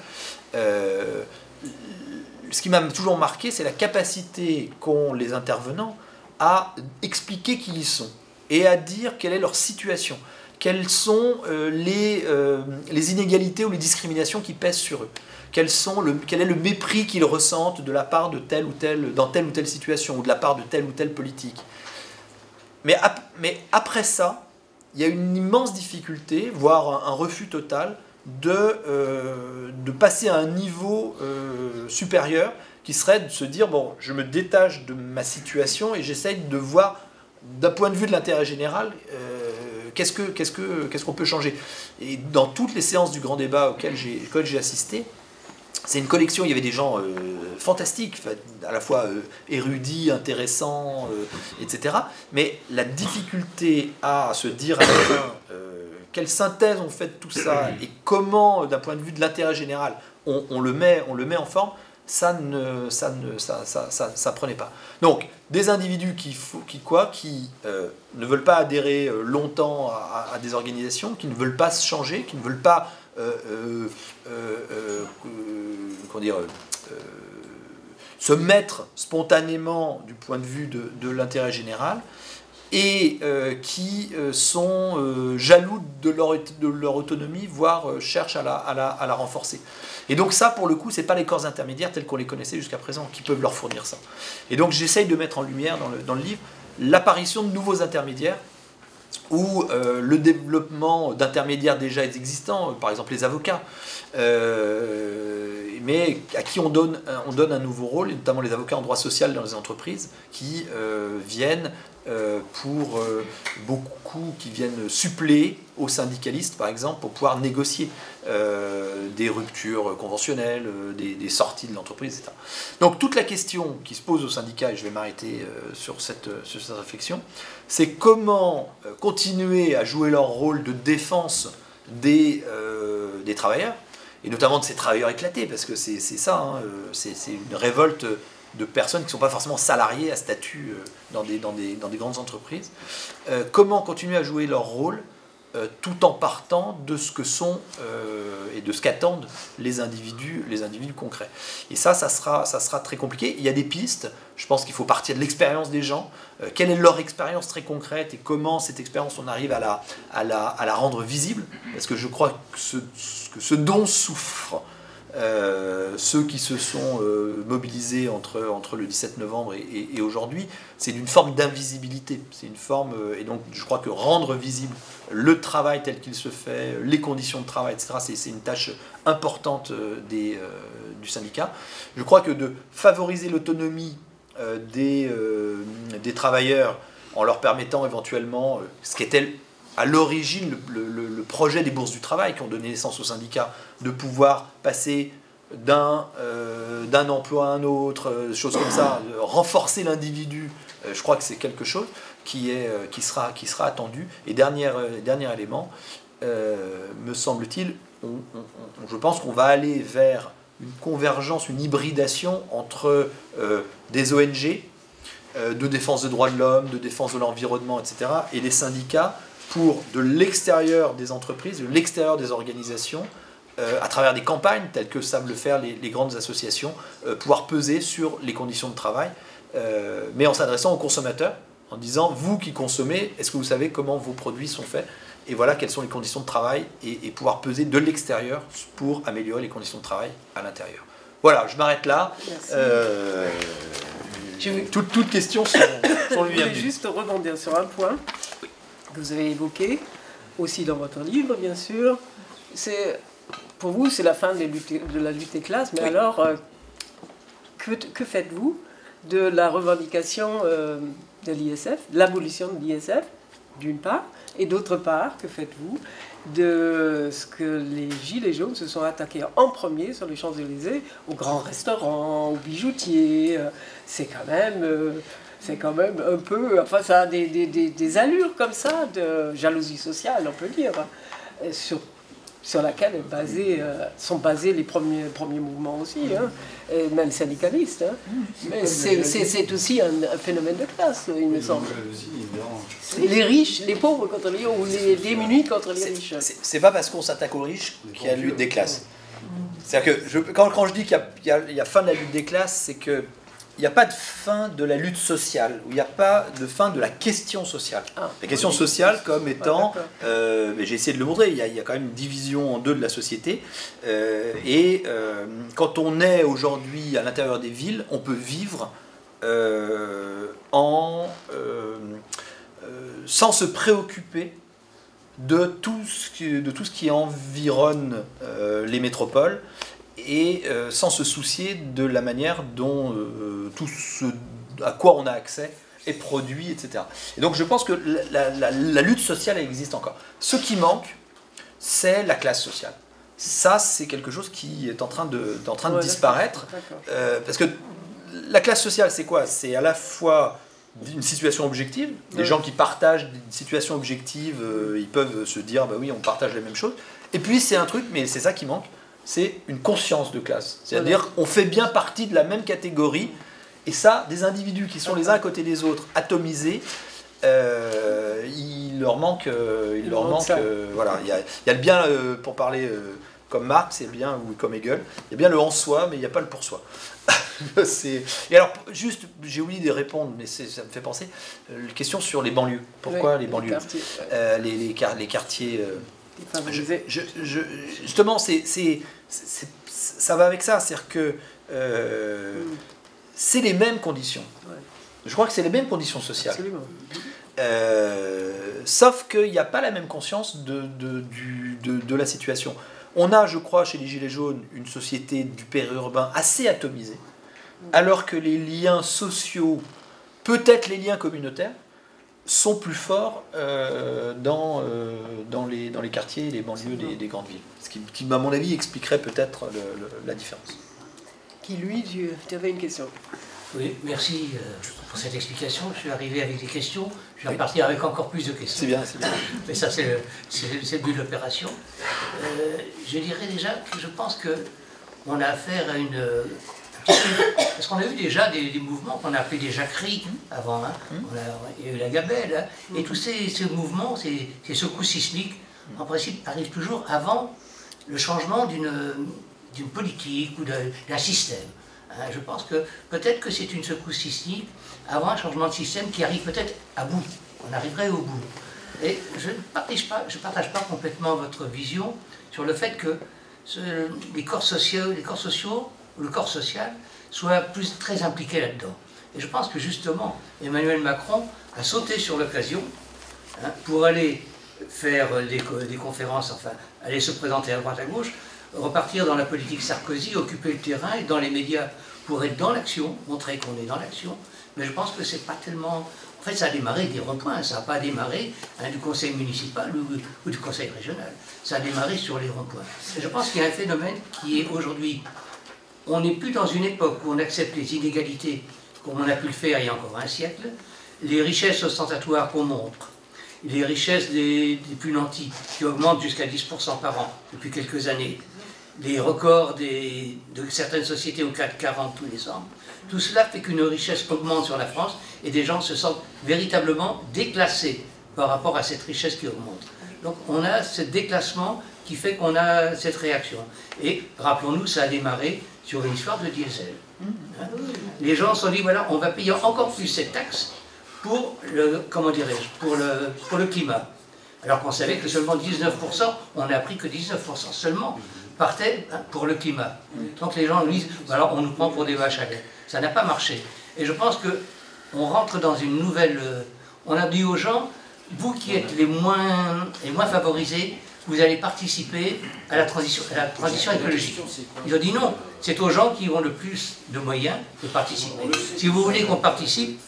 Ce qui m'a toujours marqué, c'est la capacité qu'ont les intervenants à expliquer qui ils sont et à dire quelle est leur situation. quelles sont les inégalités ou les discriminations qui pèsent sur eux. Quel est le mépris qu'ils ressentent de la part de dans telle ou telle situation, ou de la part de telle ou telle politique. Mais après ça, il y a une immense difficulté, voire un refus total, de passer à un niveau supérieur, qui serait de se dire, bon, je me détache de ma situation et j'essaye de voir, d'un point de vue de l'intérêt général, qu'est-ce qu'on peut changer. Et dans toutes les séances du grand débat auxquelles j'ai assisté, c'est une collection, il y avait des gens fantastiques, à la fois érudits, intéressants, etc. Mais la difficulté à se dire à la fin quelle synthèse on fait de tout ça et comment, d'un point de vue de l'intérêt général, on le met en forme, ça prenait pas. Donc, des individus qui ne veulent pas adhérer longtemps à des organisations, qui ne veulent pas se changer, qui ne veulent pas se mettre spontanément du point de vue de l'intérêt général, et qui sont jaloux de leur autonomie, voire cherchent à la renforcer. Et donc ça, pour le coup, c'est pas les corps intermédiaires tels qu'on les connaissait jusqu'à présent qui peuvent leur fournir ça. Et donc j'essaye de mettre en lumière dans le livre l'apparition de nouveaux intermédiaires, ou le développement d'intermédiaires déjà existants, par exemple les avocats, mais à qui on donne un nouveau rôle, et notamment les avocats en droit social dans les entreprises, qui viennent qui viennent suppléer aux syndicalistes, par exemple, pour pouvoir négocier des ruptures conventionnelles, des sorties de l'entreprise, etc. Donc toute la question qui se pose aux syndicats, et je vais m'arrêter sur cette réflexion, c'est comment continuer à jouer leur rôle de défense des travailleurs, et notamment de ces travailleurs éclatés, parce que c'est ça, hein, c'est une révolte de personnes qui ne sont pas forcément salariées à statut dans des grandes entreprises. Comment continuer à jouer leur rôle tout en partant de ce que sont et de ce qu'attendent les individus concrets. Et ça sera très compliqué. Il y a des pistes. Je pense qu'il faut partir de l'expérience des gens. Quelle est leur expérience très concrète et comment cette expérience, on arrive à la rendre visible. Parce que je crois que ce dont souffrent ceux qui se sont mobilisés entre le 17 novembre et aujourd'hui, c'est d'une forme d'invisibilité. C'est une forme, et donc je crois que rendre visible le travail tel qu'il se fait, les conditions de travail, etc., c'est une tâche importante du syndicat. Je crois que de favoriser l'autonomie des travailleurs en leur permettant éventuellement, ce qui était à l'origine le projet des bourses du travail qui ont donné naissance au syndicat, de pouvoir passer d'un emploi à un autre, choses comme ça, renforcer l'individu, je crois que c'est quelque chose qui sera attendu. Et dernier élément, me semble-t-il, je pense qu'on va aller vers une convergence, une hybridation entre des ONG de défense des droits de l'homme, de défense de l'environnement, etc., et des syndicats pour, de l'extérieur des entreprises, de l'extérieur des organisations, à travers des campagnes telles que savent le faire les grandes associations, pouvoir peser sur les conditions de travail, mais en s'adressant aux consommateurs, en disant, vous qui consommez, est-ce que vous savez comment vos produits sont faits? Et voilà quelles sont les conditions de travail, et pouvoir peser de l'extérieur pour améliorer les conditions de travail à l'intérieur. Voilà, je m'arrête là. Toutes questions sont lui bienvenues. Je voulais juste rebondir sur un point que vous avez évoqué, aussi dans votre livre, bien sûr. Pour vous, c'est la fin de la lutte des classes, mais oui. Alors, que faites-vous de la revendication de l'ISF, de l'abolition de l'ISF, d'une part, et d'autre part, que faites-vous de ce que les Gilets jaunes se sont attaqués en premier sur les Champs-Élysées, aux grands restaurants, aux bijoutiers? C'est quand même un peu... Enfin, ça a des allures comme ça, de jalousie sociale, on peut dire, sur laquelle sont basés les premiers mouvements aussi, hein, et même syndicalistes. Hein. Mais c'est aussi un phénomène de classe, il me semble. Les riches, les pauvres contre les ou les démunis contre les riches. C'est pas parce qu'on s'attaque aux riches qu'il y a lutte des classes. C'est-à-dire que quand je dis qu'il y a fin de la lutte des classes, c'est que il n'y a pas de fin de la lutte sociale, il n'y a pas de fin de la question sociale. La question sociale comme étant, j'ai essayé de le montrer, il y a quand même une division en deux de la société, quand on est aujourd'hui à l'intérieur des villes, on peut vivre sans se préoccuper de tout ce qui environne les métropoles, et sans se soucier de la manière dont tout ce à quoi on a accès est produit, etc. Et donc je pense que la lutte sociale, elle existe encore. Ce qui manque, c'est la classe sociale. Ça, c'est quelque chose qui est en train de disparaître. Parce que la classe sociale, c'est quoi? C'est à la fois une situation objective, des gens qui partagent une situation objective, ils peuvent se dire, bah oui, on partage les mêmes choses. Et puis c'est un truc, mais c'est ça qui manque, c'est une conscience de classe. C'est-à-dire on fait bien partie de la même catégorie, et ça, des individus qui sont les uns à côté des autres, atomisés, il leur manque, voilà, il y a le bien, pour parler comme Marx, c'est bien, ou comme Hegel, il y a bien le en soi, mais il n'y a pas le pour soi. Et alors, juste, j'ai oublié de répondre, mais ça me fait penser, question sur les banlieues. Pourquoi les banlieues? Les quartiers... justement, ça va avec ça, c'est-à-dire que c'est les mêmes conditions. Je crois que c'est les mêmes conditions sociales. Absolument. Sauf qu'il n'y a pas la même conscience de la situation. On a, je crois, chez les Gilets jaunes, une société du périurbain assez atomisée, alors que les liens sociaux, peut-être les liens communautaires, sont plus forts dans les quartiers et les banlieues des grandes villes. Ce qui, à mon avis, expliquerait peut-être la différence. Qui, lui, tu avais une question? Oui, merci pour cette explication. Je suis arrivé avec des questions. Je vais repartir avec encore plus de questions. C'est bien, c'est bien. Mais ça, c'est le but de l'opération. Je dirais déjà que je pense qu'on a affaire à parce qu'on a eu déjà des mouvements qu'on a appelés des jacqueries avant. Hein. Il y a eu la gabelle. Hein. Et tous ces mouvements, ces secousses sismiques, en principe, arrivent toujours avant le changement d'une politique ou d'un système. Je pense que peut-être que c'est une secousse sismique avant un changement de système qui arrive peut-être à bout. On arriverait au bout. Et je ne partage pas complètement votre vision sur le fait que les corps sociaux ou le corps social soient très impliqués là-dedans. Et je pense que justement, Emmanuel Macron a sauté sur l'occasion pour aller faire des conférences, enfin, aller se présenter à droite à gauche, repartir dans la politique Sarkozy, occuper le terrain, et dans les médias pour être dans l'action, montrer qu'on est dans l'action. Mais je pense que c'est pas tellement... En fait, ça a démarré des ronds-points, ça n'a pas démarré du conseil municipal ou du conseil régional. Ça a démarré sur les ronds-points. Et je pense qu'il y a un phénomène qui est aujourd'hui... On n'est plus dans une époque où on accepte les inégalités comme on a pu le faire il y a encore un siècle, les richesses ostentatoires qu'on montre, les richesses des plus nantis qui augmentent jusqu'à 10% par an depuis quelques années, les records de certaines sociétés au CAC 40 tous les ans. Tout cela fait qu'une richesse augmente sur la France et des gens se sentent véritablement déclassés par rapport à cette richesse qui augmente. Donc on a ce déclassement qui fait qu'on a cette réaction. Et rappelons-nous, ça a démarré sur une histoire de diesel. Les gens se sont dit, voilà, on va payer encore plus cette taxe pour le, comment dirais-je, pour le climat. Alors qu'on savait que seulement 19%, on a appris que 19% seulement partait pour le climat. Donc les gens nous disent, alors on nous prend pour des vaches à lait. Ça n'a pas marché. Et je pense qu'on rentre dans une nouvelle... on a dit aux gens, vous qui êtes les moins favorisés, vous allez participer à la transition écologique. Ils ont dit non, c'est aux gens qui ont le plus de moyens de participer. Si vous voulez qu'on participe,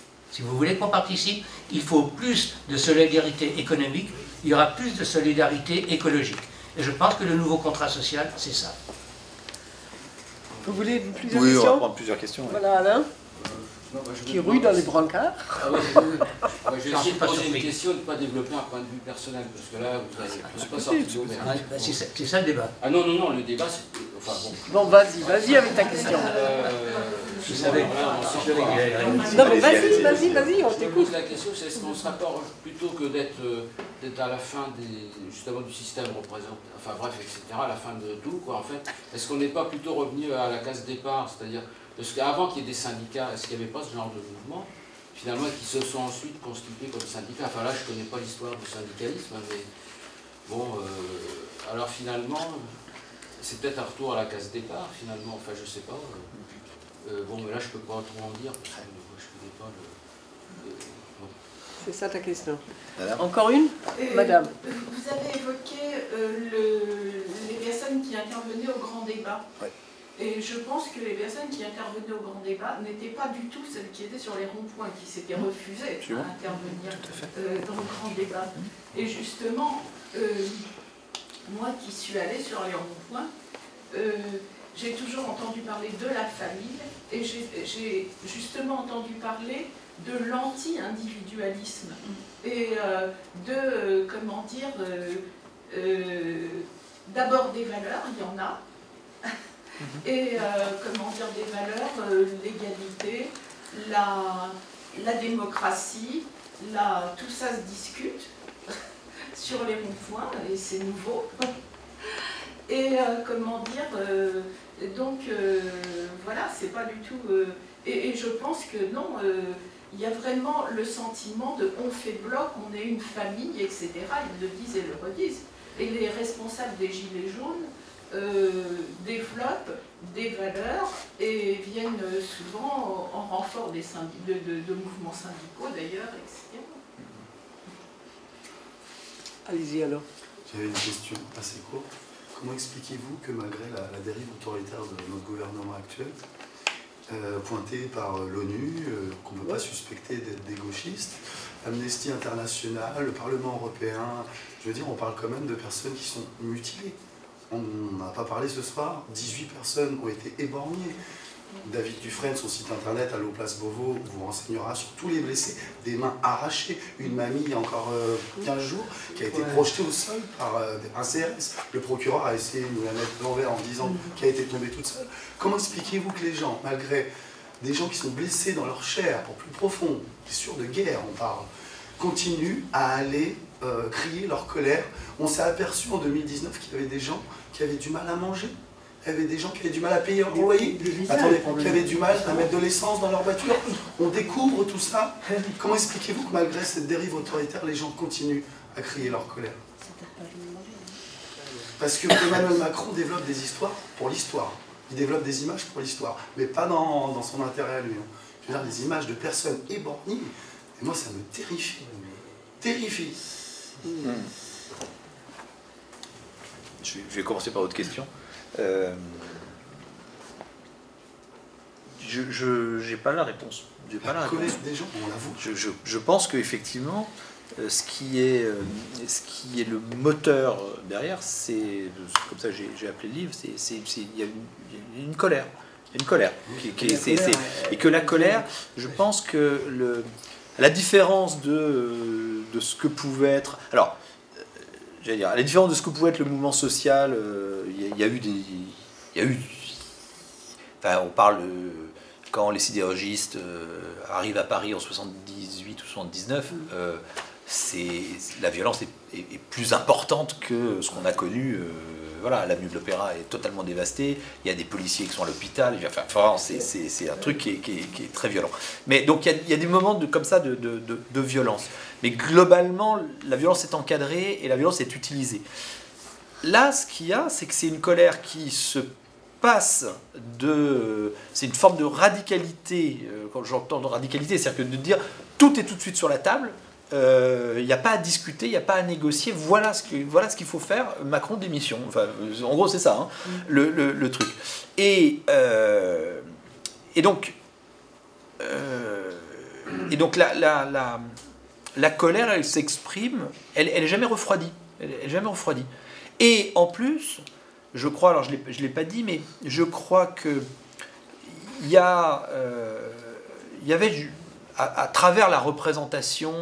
il faut plus de solidarité économique, il y aura plus de solidarité écologique. Et je pense que le nouveau contrat social, c'est ça. Vous voulez plusieurs questions? Oui, on va prendre plusieurs questions. Voilà, Alain. Qui rue dans les brancards. Je vais essayer de poser une question et de ne pas développer un point de vue personnel, parce que là, vous n'avez pas sorti. C'est ça le débat. Ah non, le débat, c'est... Enfin, bon, vas-y avec ta question. Je savais. Non, mais vas-y, on t'écoute. La question, c'est est-ce qu'on se rapporte, plutôt que d'être à la fin justement du système représente, enfin bref, etc., à la fin de tout, quoi, en fait, est-ce qu'on n'est pas plutôt revenu à la case départ, c'est-à-dire Parce qu'avant qu'il y ait des syndicats, est-ce qu'il n'y avait pas ce genre de mouvement, finalement, qui se sont ensuite constitués comme syndicats? Enfin là, je ne connais pas l'histoire du syndicalisme, mais bon, alors finalement, c'est peut-être un retour à la case départ, finalement, enfin je ne sais pas. Bon, mais là, je ne peux pas trop en dire, parce que je ne connais pas le... bon. C'est ça ta question. Madame. Encore une? Madame. Vous avez évoqué les personnes qui intervenaient au grand débat. Ouais. Et je pense que les personnes qui intervenaient au grand débat n'étaient pas du tout celles qui étaient sur les ronds-points, qui s'étaient refusées à intervenir dans le grand débat. Et justement, moi qui suis allée sur les ronds-points, j'ai toujours entendu parler de la famille et j'ai justement entendu parler de l'anti-individualisme et de, comment dire, d'abord des valeurs, il y en a, et comment dire, des valeurs, l'égalité, la démocratie, tout ça se discute sur les ronds-points et c'est nouveau. Et comment dire, donc voilà, c'est pas du tout... et je pense que non, il y a vraiment le sentiment de on fait bloc, on est une famille, etc. Ils le disent et le redisent. Et les responsables des Gilets jaunes développent des valeurs et viennent souvent en renfort des de mouvements syndicaux d'ailleurs, etc. Allez-y alors. J'avais une question assez courte. Comment expliquez-vous que malgré la dérive autoritaire de notre gouvernement actuel, pointé par l'ONU, qu'on ne peut pas suspecter d'être des gauchistes, Amnesty International, le Parlement européen, je veux dire, on parle quand même de personnes qui sont mutilées. On n'a pas parlé ce soir, 18 personnes ont été éborgnées. David Dufresne, son site internet Allo Place Beauvau, vous renseignera sur tous les blessés, des mains arrachées. Une mamie, il y a encore 15 jours, qui a été projetée au sol par un CRS. Le procureur a essayé de nous la mettre l'envers en disant qu'elle a été tombée toute seule. Comment expliquez-vous que les gens, malgré des gens qui sont blessés dans leur chair, au plus profond, blessures de guerre on parle, continuent à aller crier leur colère? On s'est aperçu en 2019 qu'il y avait des gens qui avaient du mal à manger. Il y avait des gens qui avaient du mal à payer leur loyer, attendez, qui avaient du mal à mettre de l'essence dans leur voiture. On découvre tout ça. Comment expliquez-vous que malgré cette dérive autoritaire, les gens continuent à crier leur colère? Parce que Emmanuel Macron développe des histoires pour l'histoire. Il développe des images pour l'histoire, mais pas dans son intérêt à lui. Je veux dire, des images de personnes éborgnées. Et moi, ça me terrifie. Terrifie. Je vais commencer par votre question. Je n'ai pas la réponse. J'ai pas la réponse. Des gens, on l'avoue. Je pense qu'effectivement, ce qui est le moteur derrière, c'est comme ça j'ai appelé le livre, il y a une colère. Une colère. Et que la colère, je pense que la différence de ce que pouvait être... Alors, j'allais dire, à la différence de ce que pouvait être le mouvement social, il y a eu... Enfin, on parle... Quand les sidérurgistes arrivent à Paris en 78 ou 79, la violence est plus importante que ce qu'on a connu. Voilà, l'avenue de l'Opéra est totalement dévastée. Il y a des policiers qui sont à l'hôpital. Enfin, c'est un truc qui est très violent. Mais donc il y a des moments comme ça de violence. Mais globalement, la violence est encadrée et la violence est utilisée. Là, ce qu'il y a, c'est que c'est une colère qui se passe de... C'est une forme de radicalité. Quand j'entends de radicalité, c'est-à-dire que de dire tout est tout de suite sur la table. Il n'y a pas à discuter, il n'y a pas à négocier. Voilà ce qu'il faut faire. Macron démission. Enfin, en gros, c'est ça, hein, le truc. Et donc la colère, elle s'exprime. Elle est jamais refroidie. Elle est jamais refroidie. Et en plus, je crois, alors je l'ai pas dit, mais je crois que il y avait à travers la représentation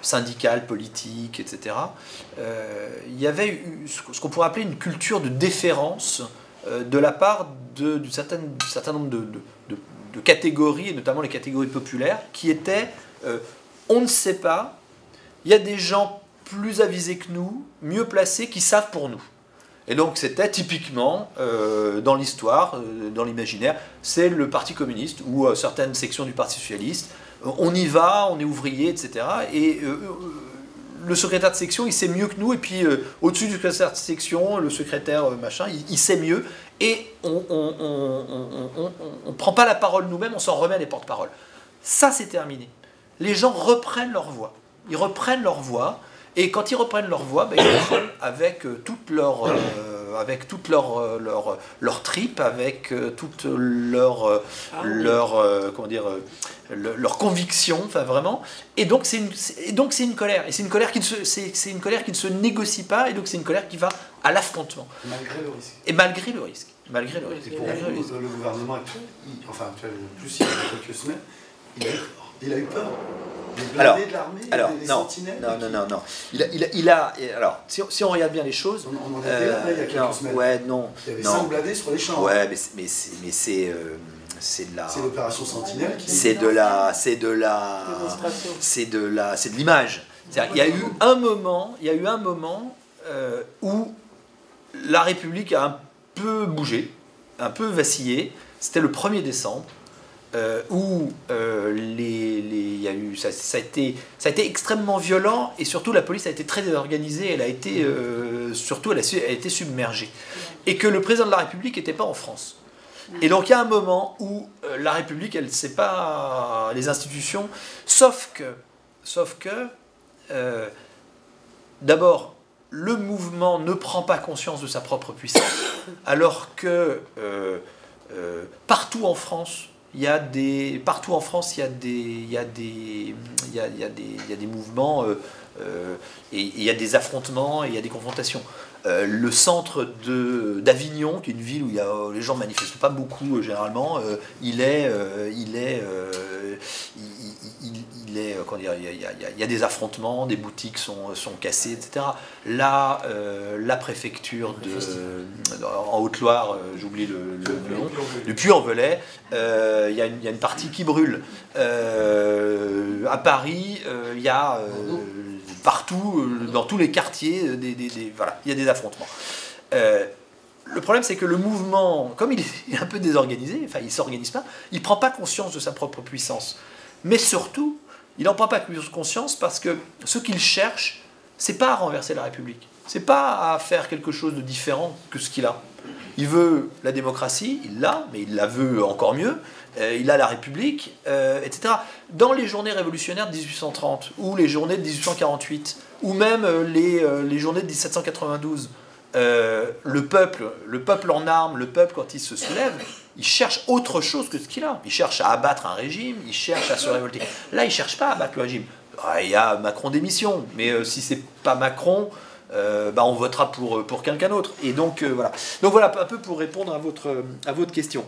syndicale, politique, etc., il y avait eu ce qu'on pourrait appeler une culture de déférence de la part d'un certain nombre de catégories, et notamment les catégories populaires, qui étaient on ne sait pas, il y a des gens plus avisés que nous, mieux placés, qui savent pour nous. Et donc c'était typiquement, dans l'histoire, dans l'imaginaire, c'est le Parti communiste ou certaines sections du Parti socialiste. On y va, on est ouvrier, etc. Et le secrétaire de section, il sait mieux que nous. Et puis au-dessus du secrétaire de section, le secrétaire machin, il sait mieux. Et on ne prend pas la parole nous-mêmes, on s'en remet à les porte-paroles. Ça, c'est terminé. Les gens reprennent leur voix. Ils reprennent leur voix. Et quand ils reprennent leur voix, ben, ils le font avec toute leur tripes, avec toute leur conviction, enfin vraiment. Et donc c'est une colère. Et c'est une colère qui ne se négocie pas. Et donc c'est une colère qui va à l'affrontement. Malgré le risque. Et malgré le risque. Malgré le risque. Et pour vous, le gouvernement actuel, plus il y a quelques semaines, il a eu peur. Des blindés de l'armée, des sentinelles. Non. Alors, si on regarde bien les choses. On en était là, il y a quelques semaines. Ouais, non. Il y avait 5 blindés sur les champs. Ouais, mais c'est de la. C'est l'opération Sentinelle qui. C'est de l'image. Il y a eu un moment où la République a un peu bougé, un peu vacillé. C'était le 1er décembre. Où ça a été extrêmement violent et surtout la police a été très désorganisée, elle a été submergée. Et que le président de la République n'était pas en France. Et donc il y a un moment où la République, elle ne sait pas les institutions, sauf que d'abord, le mouvement ne prend pas conscience de sa propre puissance, alors que partout en France, il y a des mouvements et il y a des affrontements et il y a des confrontations. Le centre d'Avignon, qui est une ville où les gens ne manifestent pas beaucoup généralement, il y a des affrontements, des boutiques sont cassées, etc. Là, la préfecture en Haute-Loire, j'oublie le nom, du Puy-en-Velay, il y a une partie qui brûle. À Paris, il y a partout, dans tous les quartiers, voilà, il y a des affrontements. Le problème, c'est que le mouvement, comme il est un peu désorganisé, enfin il ne s'organise pas, il ne prend pas conscience de sa propre puissance. Mais surtout, il n'en prend pas conscience parce que ce qu'il cherche, c'est pas à renverser la République. C'est pas à faire quelque chose de différent que ce qu'il a. Il veut la démocratie, il l'a, mais il la veut encore mieux. Il a la République, etc. Dans les journées révolutionnaires de 1830, ou les journées de 1848, ou même les journées de 1792, le peuple en armes, le peuple quand il se soulève, il cherche autre chose que ce qu'il a. Il cherche à abattre un régime, il cherche à se révolter. Là, il ne cherche pas à abattre le régime. Il y a Macron démission, mais si c'est pas Macron, on votera pour quelqu'un d'autre. Et donc voilà. Donc voilà un peu pour répondre à votre question.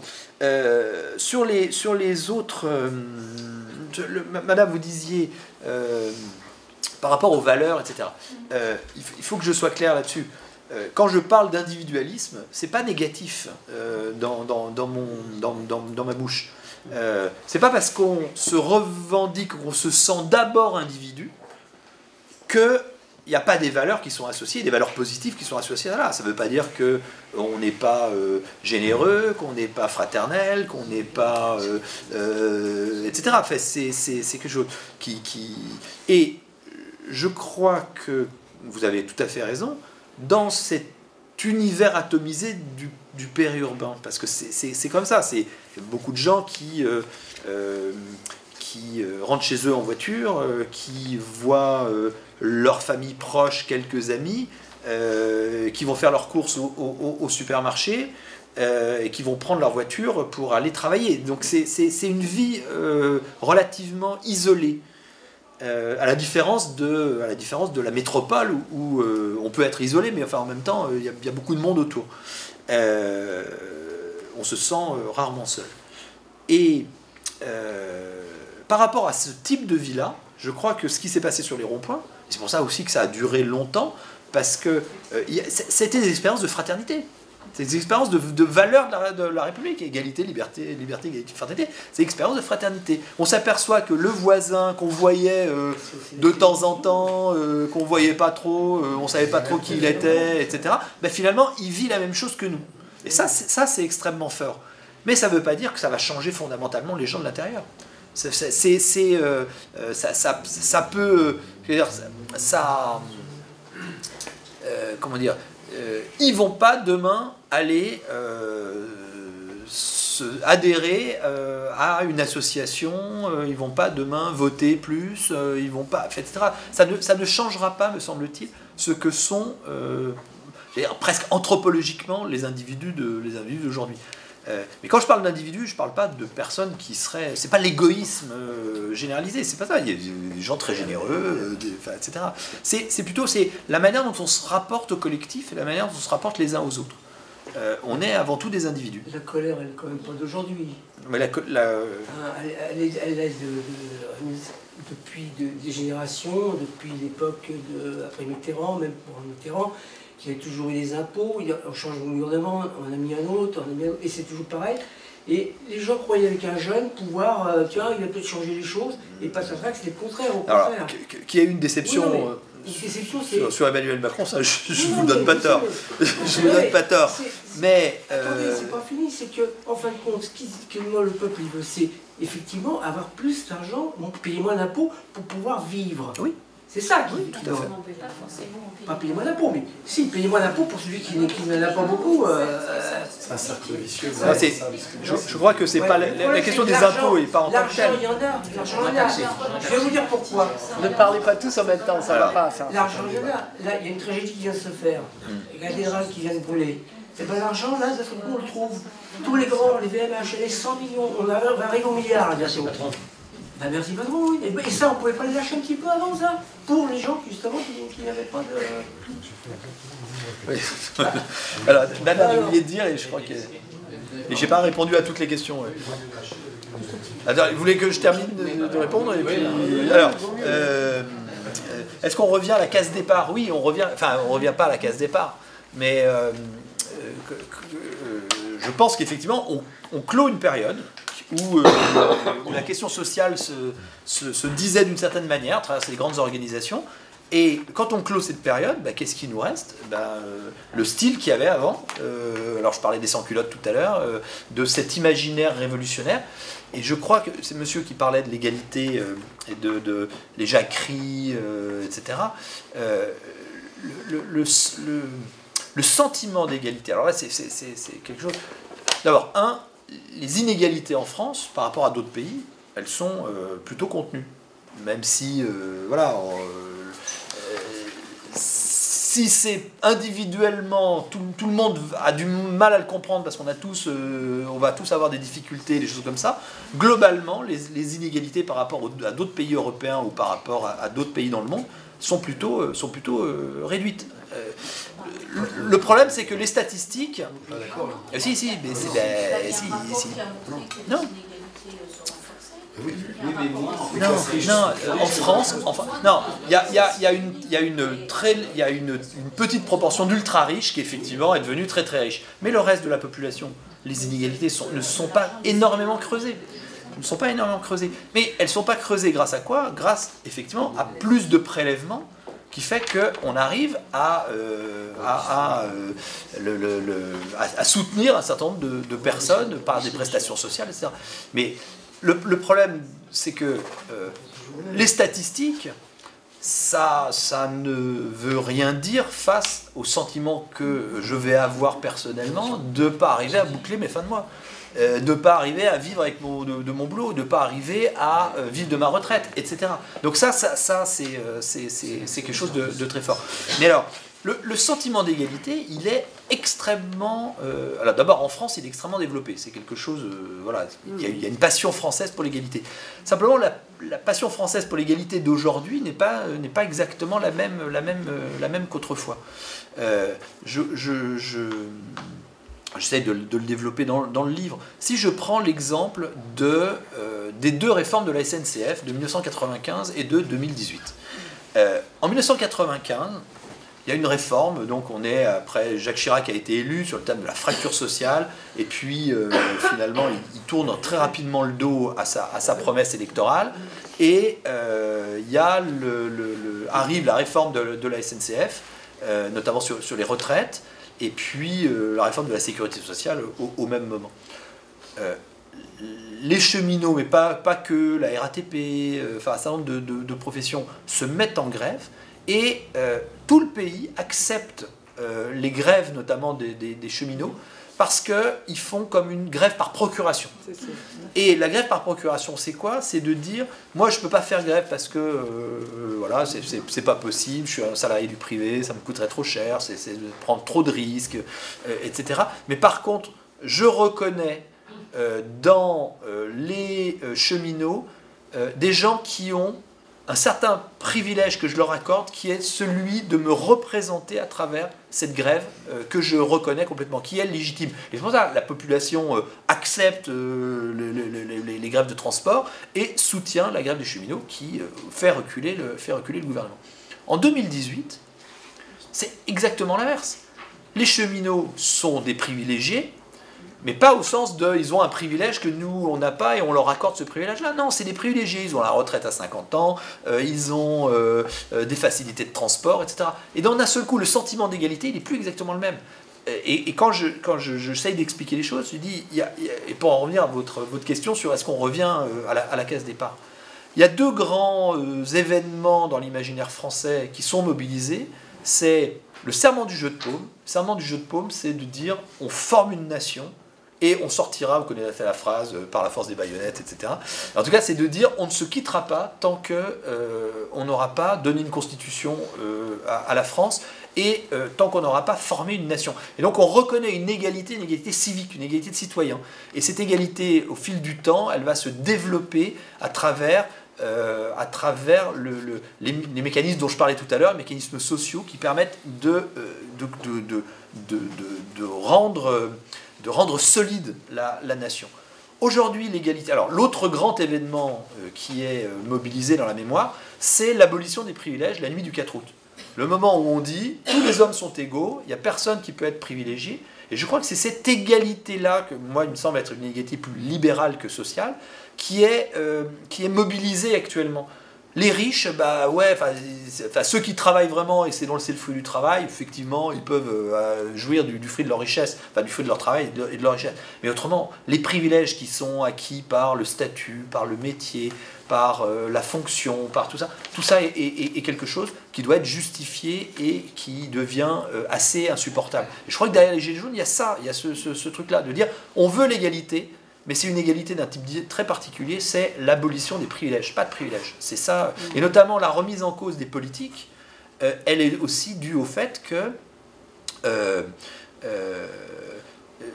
Sur les autres, Madame, vous disiez par rapport aux valeurs, etc. Il faut que je sois clair là-dessus. Quand je parle d'individualisme, c'est pas négatif dans ma bouche. C'est pas parce qu'on se revendique, qu'on se sent d'abord individu, que il n'y a pas des valeurs qui sont associées, des valeurs positives qui sont associées à là. Ça ne veut pas dire qu'on n'est pas généreux, qu'on n'est pas fraternel, qu'on n'est pas... etc. Enfin, c'est quelque chose qui... Et je crois que vous avez tout à fait raison, dans cet univers atomisé du périurbain, parce que c'est comme ça, c'est beaucoup de gens qui rentrent chez eux en voiture, qui voient leur famille proche, quelques amis, qui vont faire leurs courses au supermarché et qui vont prendre leur voiture pour aller travailler. Donc c'est une vie relativement isolée, à la différence de la métropole où on peut être isolé, mais enfin en même temps il y a beaucoup de monde autour. On se sent rarement seul. Et par rapport à ce type de vie-là, je crois que ce qui s'est passé sur les ronds-points, c'est pour ça aussi que ça a duré longtemps, parce que c'était des expériences de fraternité. C'est des expériences de valeurs de la République, égalité, liberté, égalité, fraternité. C'est des expériences de fraternité. On s'aperçoit que le voisin qu'on voyait de temps en temps, qu'on voyait pas trop, on savait pas trop qui il était, etc. Ben finalement, il vit la même chose que nous. Et ça, c'est extrêmement fort. Mais ça ne veut pas dire que ça va changer fondamentalement les gens de l'intérieur. Ça peut, je veux dire, comment dire, ils vont pas demain aller adhérer à une association, ils vont pas demain voter plus, ils vont pas, etc. Ça ne changera pas, me semble-t-il, ce que sont presque anthropologiquement les individus d'aujourd'hui. Mais quand je parle d'individus, je ne parle pas de personnes qui seraient... C'est pas l'égoïsme généralisé, c'est pas ça. Il y a des gens très généreux, etc. C'est plutôt la manière dont on se rapporte au collectif et la manière dont on se rapporte les uns aux autres. On est avant tout des individus. La colère, elle n'est quand même pas d'aujourd'hui. Mais elle est depuis des générations, depuis l'époque après Mitterrand, même pour Mitterrand, il y a toujours eu des impôts, on change de gouvernement, on a mis un autre, et c'est toujours pareil. Et les gens croyaient avec un jeune pouvoir, tiens, il va peut-être changer les choses, et pas ça, que c'était le contraire, au contraire. Alors, qu'il y ait une déception, sur Emmanuel Macron, ça, je ne vous donne pas tort. Je vous donne pas tort. Mais... Attendez, c'est pas fini, c'est qu'en fin de compte, ce que moi, le peuple, il veut, c'est effectivement avoir plus d'argent, donc payer moins d'impôts pour pouvoir vivre. Oui. C'est ça qui tout à fait. Pas payer moins d'impôts, mais si, payer moins d'impôts pour celui qui n'en a pas beaucoup. C'est un cercle vicieux. Je crois que c'est pas la question des impôts et pas en tant que tel. L'argent, il y en a. L'argent, il y en a. Je vais vous dire pourquoi. Ne parlez pas tous en même temps, ça va pas. L'argent, il y en a. Là, il y a une tragédie qui vient de se faire. La cathédrale qui vient de brûler. Et bien l'argent, là, on le trouve. Tous les grands, les VMH, les 100 millions, on va arriver au milliard, bien sûr. Ben merci patron, oui. Et ça, on pouvait pas les lâcher un petit peu avant ça, pour les gens justement qui n'avaient pas de... Oui. Alors, Nana a oublié de dire, et je crois que... Et j'ai pas répondu à toutes les questions. Ouais. Alors, vous voulez que je termine de répondre et puis... Alors, est-ce qu'on revient à la case départ? Oui, on revient... Enfin, on revient pas à la case départ, mais je pense qu'effectivement, on clôt une période où la question sociale se disait d'une certaine manière à travers ces grandes organisations. Et quand on clôt cette période, qu'est-ce qui nous reste? Le style qu'il y avait avant. Alors je parlais des sans-culottes tout à l'heure, de cet imaginaire révolutionnaire. Et je crois que c'est monsieur qui parlait de l'égalité et de les jacqueries, etc. Le sentiment d'égalité. Alors là, c'est quelque chose... D'abord, les inégalités en France par rapport à d'autres pays, elles sont plutôt contenues. Même si, voilà, si c'est individuellement, tout le monde a du mal à le comprendre parce qu'on a tous, on va tous avoir des difficultés, des choses comme ça. Globalement, les inégalités par rapport à d'autres pays européens ou par rapport à d'autres pays dans le monde sont plutôt réduites. Le problème, c'est que les statistiques... Si. Non. Non, en France, non, il y a une petite proportion d'ultra riches qui effectivement est devenue très très riche. Mais le reste de la population, les inégalités ne sont pas énormément creusées. Mais elles ne sont pas creusées grâce à quoi? Grâce effectivement à plus de prélèvements, qui fait qu'on arrive à soutenir un certain nombre de personnes par des prestations sociales, etc. Mais le problème, c'est que les statistiques, ça ne veut rien dire face au sentiment que je vais avoir personnellement de ne pas arriver à boucler mes fins de mois. De ne pas arriver à vivre avec de mon boulot, de ne pas arriver à vivre de ma retraite, etc. Donc ça c'est quelque chose de très fort. Mais alors, le sentiment d'égalité, il est extrêmement... alors d'abord, en France, il est extrêmement développé. C'est quelque chose... voilà, il y a une passion française pour l'égalité. Simplement, la passion française pour l'égalité d'aujourd'hui n'est pas exactement la même qu'autrefois. J'essaie de le développer dans le livre. Si je prends l'exemple des deux réformes de la SNCF de 1995 et de 2018. En 1995, il y a une réforme, donc on est après Jacques Chirac a été élu sur le thème de la fracture sociale, et puis finalement il tourne très rapidement le dos à sa promesse électorale, et il y a arrive la réforme de la SNCF, notamment sur les retraites, et puis la réforme de la sécurité sociale au même moment. Les cheminots, mais pas que la RATP, enfin un certain nombre de professions se mettent en grève, et tout le pays accepte les grèves, notamment des cheminots, parce qu'ils font comme une grève par procuration. Et la grève par procuration, c'est quoi? C'est de dire, moi je ne peux pas faire grève parce que voilà, c'est pas possible, je suis un salarié du privé, ça me coûterait trop cher, c'est de prendre trop de risques, etc. Mais par contre, je reconnais dans les cheminots des gens qui ont un certain privilège que je leur accorde, qui est celui de me représenter à travers cette grève que je reconnais complètement, qui est légitime. Et c'est pour ça que la population accepte les grèves de transport et soutient la grève des cheminots qui fait reculer le gouvernement. En 2018, c'est exactement l'inverse. Les cheminots sont des privilégiés, mais pas au sens de, ils ont un privilège que nous, on n'a pas et on leur accorde ce privilège-là. Non, c'est des privilégiés. Ils ont la retraite à 50 ans, ils ont des facilités de transport, etc. Et d'un seul coup, le sentiment d'égalité, il n'est plus exactement le même. Et quand j'essaye d'expliquer les choses, je dis, et pour en revenir à votre question sur est-ce qu'on revient à la case départ, il y a deux grands événements dans l'imaginaire français qui sont mobilisés. C'est le serment du jeu de paume. Le serment du jeu de paume, c'est de dire, on forme une nation, et on sortira, vous connaissez la phrase, par la force des baïonnettes, etc. En tout cas, c'est de dire on ne se quittera pas tant qu'on n'aura pas donné une constitution à la France et tant qu'on n'aura pas formé une nation. Et donc on reconnaît une égalité civique, une égalité de citoyens. Et cette égalité, au fil du temps, elle va se développer à travers les mécanismes dont je parlais tout à l'heure, les mécanismes sociaux qui permettent de rendre solide la nation. Aujourd'hui, l'égalité... Alors, l'autre grand événement qui est mobilisé dans la mémoire, c'est l'abolition des privilèges la nuit du 4 août. Le moment où on dit « tous les hommes sont égaux, il n'y a personne qui peut être privilégié ». Et je crois que c'est cette égalité-là, que moi, il me semble être une égalité plus libérale que sociale, qui est mobilisée actuellement. Les riches, bah ouais, ceux qui travaillent vraiment et c'est le fruit du travail, effectivement, ils peuvent jouir du fruit de leur richesse, du fruit de leur travail et de leur richesse. Mais autrement, les privilèges qui sont acquis par le statut, par le métier, par la fonction, par tout ça est quelque chose qui doit être justifié et qui devient assez insupportable. Et je crois que derrière les Gilets jaunes, il y a ça, il y a ce truc-là, de dire on veut l'égalité, mais c'est une égalité d'un type très particulier, c'est l'abolition des privilèges, pas de privilèges. C'est ça, et notamment la remise en cause des politiques, elle est aussi due au fait que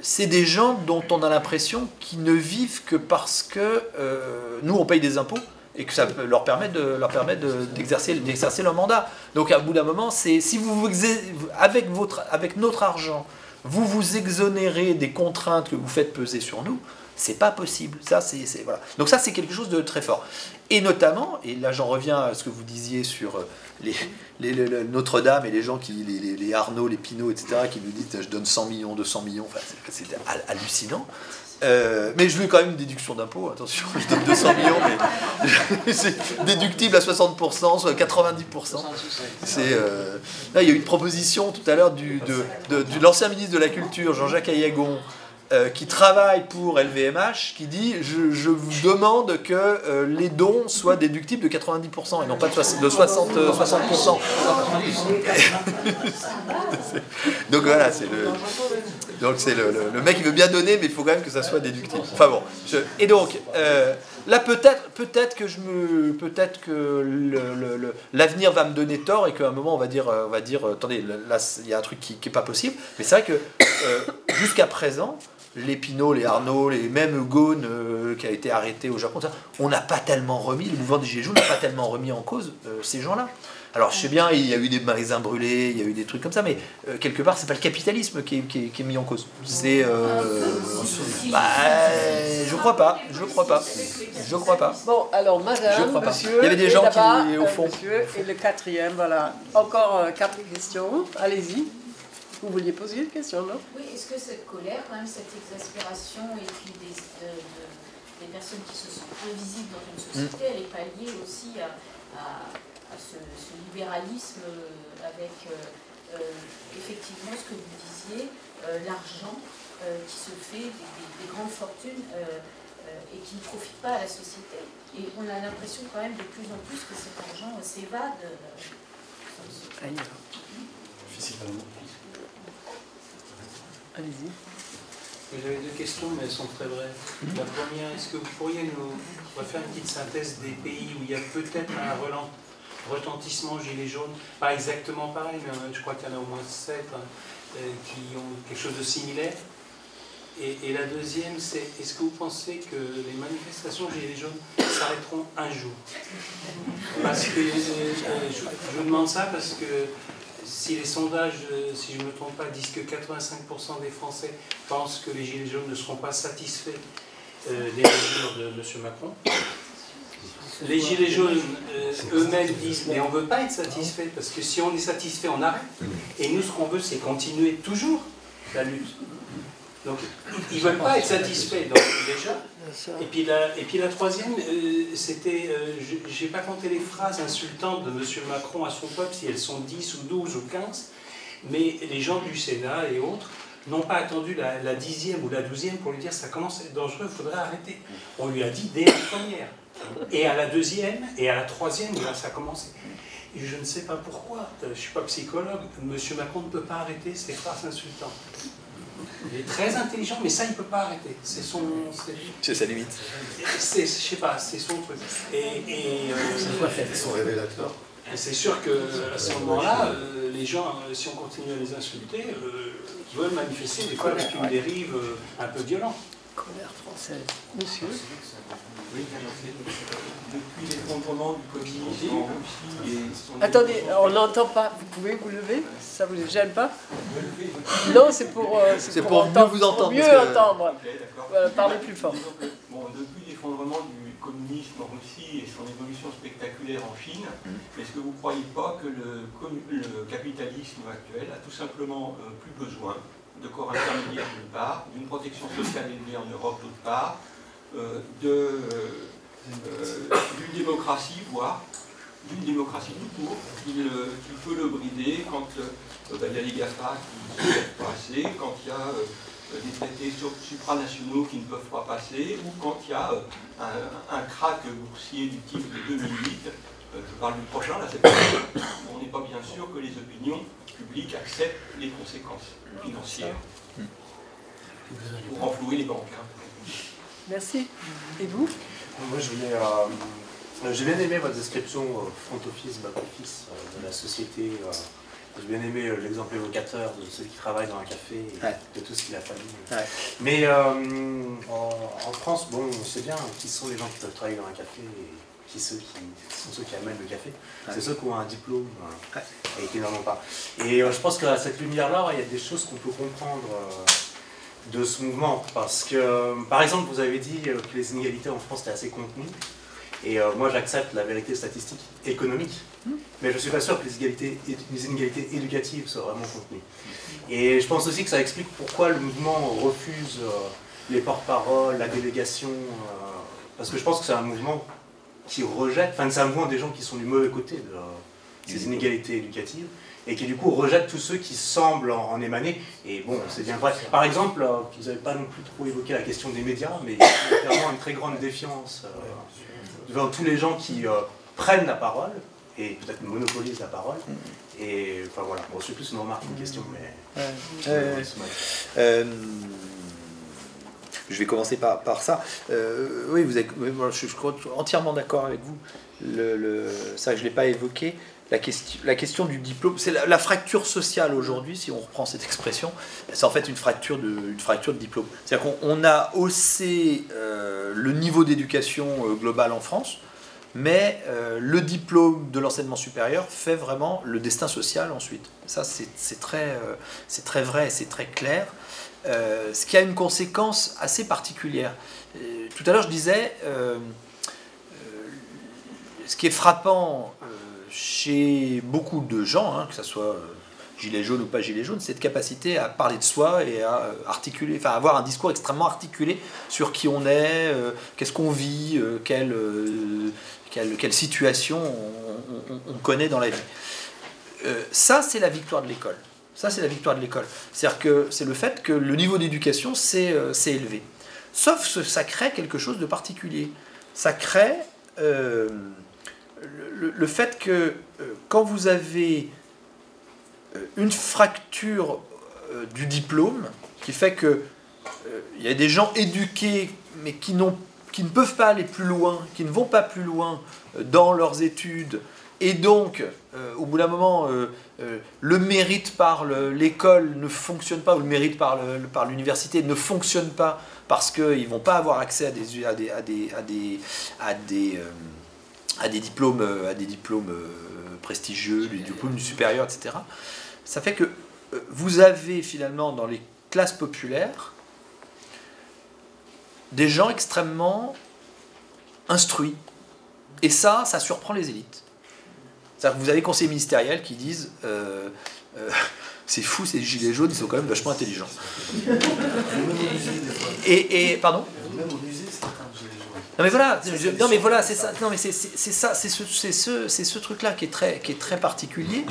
c'est des gens dont on a l'impression qu'ils ne vivent que parce que nous on paye des impôts et que ça leur permet d'exercer leur mandat. Donc à bout d'un moment, c'est si avec notre argent, vous vous exonérez des contraintes que vous faites peser sur nous, c'est pas possible. Ça, voilà. Donc ça, c'est quelque chose de très fort. Et notamment, et là j'en reviens à ce que vous disiez sur Notre-Dame et les gens, les Arnaud, les Pinault, etc., qui nous disent je donne 100 millions, 200 millions, enfin, c'est hallucinant. Mais je veux quand même une déduction d'impôt, attention, je donne 200 millions, mais c'est déductible à 60%, soit 90%. Là, il y a eu une proposition tout à l'heure de l'ancien ministre de la Culture, Jean-Jacques Ayagon, qui travaille pour LVMH, qui dit je vous demande que les dons soient déductibles de 90% et non pas de 60%. Donc voilà, c'est le mec qui veut bien donner, mais il faut quand même que ça soit déductible. Enfin bon. Et donc là peut-être que l'avenir va me donner tort et qu'à un moment on va dire attendez, là il y a un truc qui est pas possible. Mais c'est vrai que jusqu'à présent, les Pinault, les Arnaud, les mêmes Ghosn qui a été arrêté au Japon, on n'a pas tellement remis, le mouvement des Gilets jaunes n'a pas tellement remis en cause ces gens-là. Alors je sais bien, il y a eu des magasins brûlés, il y a eu des trucs comme ça, mais quelque part, c'est pas le capitalisme qui est mis en cause. C'est... je crois pas. Bon, alors madame, crois pas. monsieur, Il y avait des et gens là-bas, qui, au fond... monsieur, et le quatrième, voilà. Encore 4 questions, allez-y. Vous vouliez poser une question, non? Oui, est-ce que cette colère, quand même, cette exaspération, et puis des personnes qui se sentent invisibles dans une société, elle est pas liée aussi à ce libéralisme avec effectivement ce que vous disiez, l'argent qui se fait, des grandes fortunes et qui ne profitent pas à la société. Et on a l'impression quand même de plus en plus que cet argent s'évade. Physiquement. Allez-y. J'avais 2 questions, mais elles sont très brèves. La première, est-ce que vous pourriez nous refaire une petite synthèse des pays où il y a peut-être un retentissement gilet jaune, pas exactement pareil, mais je crois qu'il y en a au moins 7 qui ont quelque chose de similaire. Et la deuxième, c'est est-ce que vous pensez que les manifestations gilets jaunes s'arrêteront un jour? Parce que je vous demande ça parce que si les sondages, si je ne me trompe pas, disent que 85% des Français pensent que les gilets jaunes ne seront pas satisfaits des mesures de M. Macron, les gilets jaunes eux-mêmes disent mais on ne veut pas être satisfait parce que si on est satisfait, on arrête. Et nous, ce qu'on veut, c'est continuer toujours la lutte. Donc, ils ne veulent pas être satisfaits, donc, déjà. Et puis la troisième, c'était, je n'ai pas compté les phrases insultantes de M. Macron à son peuple, si elles sont 10 ou 12 ou 15, mais les gens du Sénat et autres n'ont pas attendu la 10e ou la 12e pour lui dire ça commence à être dangereux, il faudrait arrêter. On lui a dit dès la première. Et à la 2e et à la 3e, là, ça a commencé. Et je ne sais pas pourquoi, je ne suis pas psychologue, M. Macron ne peut pas arrêter ces phrases insultantes. Il est très intelligent, mais ça, il ne peut pas arrêter. C'est son... C'est sa limite. Je sais pas, c'est son truc. C'est son révélateur. Et c'est sûr qu'à ce moment-là, les gens, si on continue à les insulter, veulent manifester des fois avec une dérive un peu violente. Colère française. Monsieur? Oui, depuis l'effondrement du communisme en Russie et... Attendez, on n'entend pas. Vous pouvez vous lever? Ça vous gêne pas? Non, c'est pour mieux vous entendre. Pour mieux entendre. Voilà, parlez plus fort. Bon, depuis l'effondrement du communisme en Russie et son évolution spectaculaire en Chine, est-ce que vous ne croyez pas que le capitalisme actuel a tout simplement plus besoin de corps intermédiaires d'une part, d'une protection sociale élevée en Europe d'autre part, d'une démocratie, voire d'une démocratie tout court, qu'il peut le brider quand il y a les GAFA qui ne peuvent pas passer, quand il y a des traités supranationaux qui ne peuvent pas passer, ou quand il y a un krach boursier du type de 2008, je parle du prochain, là, on n'est pas bien sûr que les opinions publiques acceptent les conséquences financières pour renflouer les banques. Merci. Et vous? Moi, j'ai bien aimé votre description front office, back office de la société. J'ai bien aimé l'exemple évocateur de celui qui travaille dans un café et de tout ce qu'il a fallu. Ouais. Mais en France, bon, on sait bien qui sont les gens qui peuvent travailler dans un café et qui sont ceux qui amènent le café. C'est ceux qui ont un diplôme et qui n'en ont pas. Et je pense qu'à cette lumière-là, il y a des choses qu'on peut comprendre de ce mouvement. Parce que, par exemple, vous avez dit que les inégalités en France étaient assez contenues. Et moi, j'accepte la vérité statistique économique. Mais je ne suis pas sûr que les inégalités éducatives soient vraiment contenues. Et je pense aussi que ça explique pourquoi le mouvement refuse les porte-paroles, la délégation. Parce que je pense que c'est un mouvement qui rejette, enfin c'est un mouvement des gens qui sont du mauvais côté de ces inégalités éducatives et qui du coup rejettent tous ceux qui semblent en émaner. Et bon, c'est bien vrai. Par exemple, vous n'avez pas non plus trop évoqué la question des médias, mais il y a clairement une très grande défiance devant tous les gens qui prennent la parole et peut-être monopolisent la parole. Et enfin voilà, bon, c'est plus une remarque qu'une question, mais... Je vais commencer par ça. Oui, je suis entièrement d'accord avec vous. Ça, je ne l'ai pas évoqué. La question du diplôme, c'est la fracture sociale aujourd'hui, si on reprend cette expression, c'est en fait une fracture de diplôme. C'est-à-dire qu'on a haussé le niveau d'éducation globale en France, mais le diplôme de l'enseignement supérieur fait vraiment le destin social ensuite. Ça, c'est très vrai, c'est très clair. Ce qui a une conséquence assez particulière. Tout à l'heure, je disais, ce qui est frappant chez beaucoup de gens, hein, que ce soit gilet jaune ou pas gilet jaune, c'est cette capacité à parler de soi et à articuler, enfin avoir un discours extrêmement articulé sur qui on est, qu'est-ce qu'on vit, quelle situation on connaît dans la vie. Ça, c'est la victoire de l'école. Ça, c'est la victoire de l'école. C'est-à-dire que c'est le fait que le niveau d'éducation s'est élevé. Sauf que ça crée quelque chose de particulier. Ça crée le fait que quand vous avez une fracture du diplôme qui fait que il y a des gens éduqués mais qui ne peuvent pas aller plus loin, qui ne vont pas plus loin dans leurs études, et donc au bout d'un moment le mérite par l'école ne fonctionne pas, ou le mérite par l'université ne fonctionne pas parce qu'ils ne vont pas avoir accès à des diplômes prestigieux, des diplômes supérieurs, etc. Ça fait que vous avez finalement dans les classes populaires des gens extrêmement instruits. Et ça surprend les élites. C'est-à-dire que vous avez des conseillers ministériels qui disent c'est fou, ces gilets jaunes, ils sont quand même vachement intelligents. Pardon ? Non mais voilà, c'est ça. Non mais c'est ça, c'est ce truc-là qui est très particulier.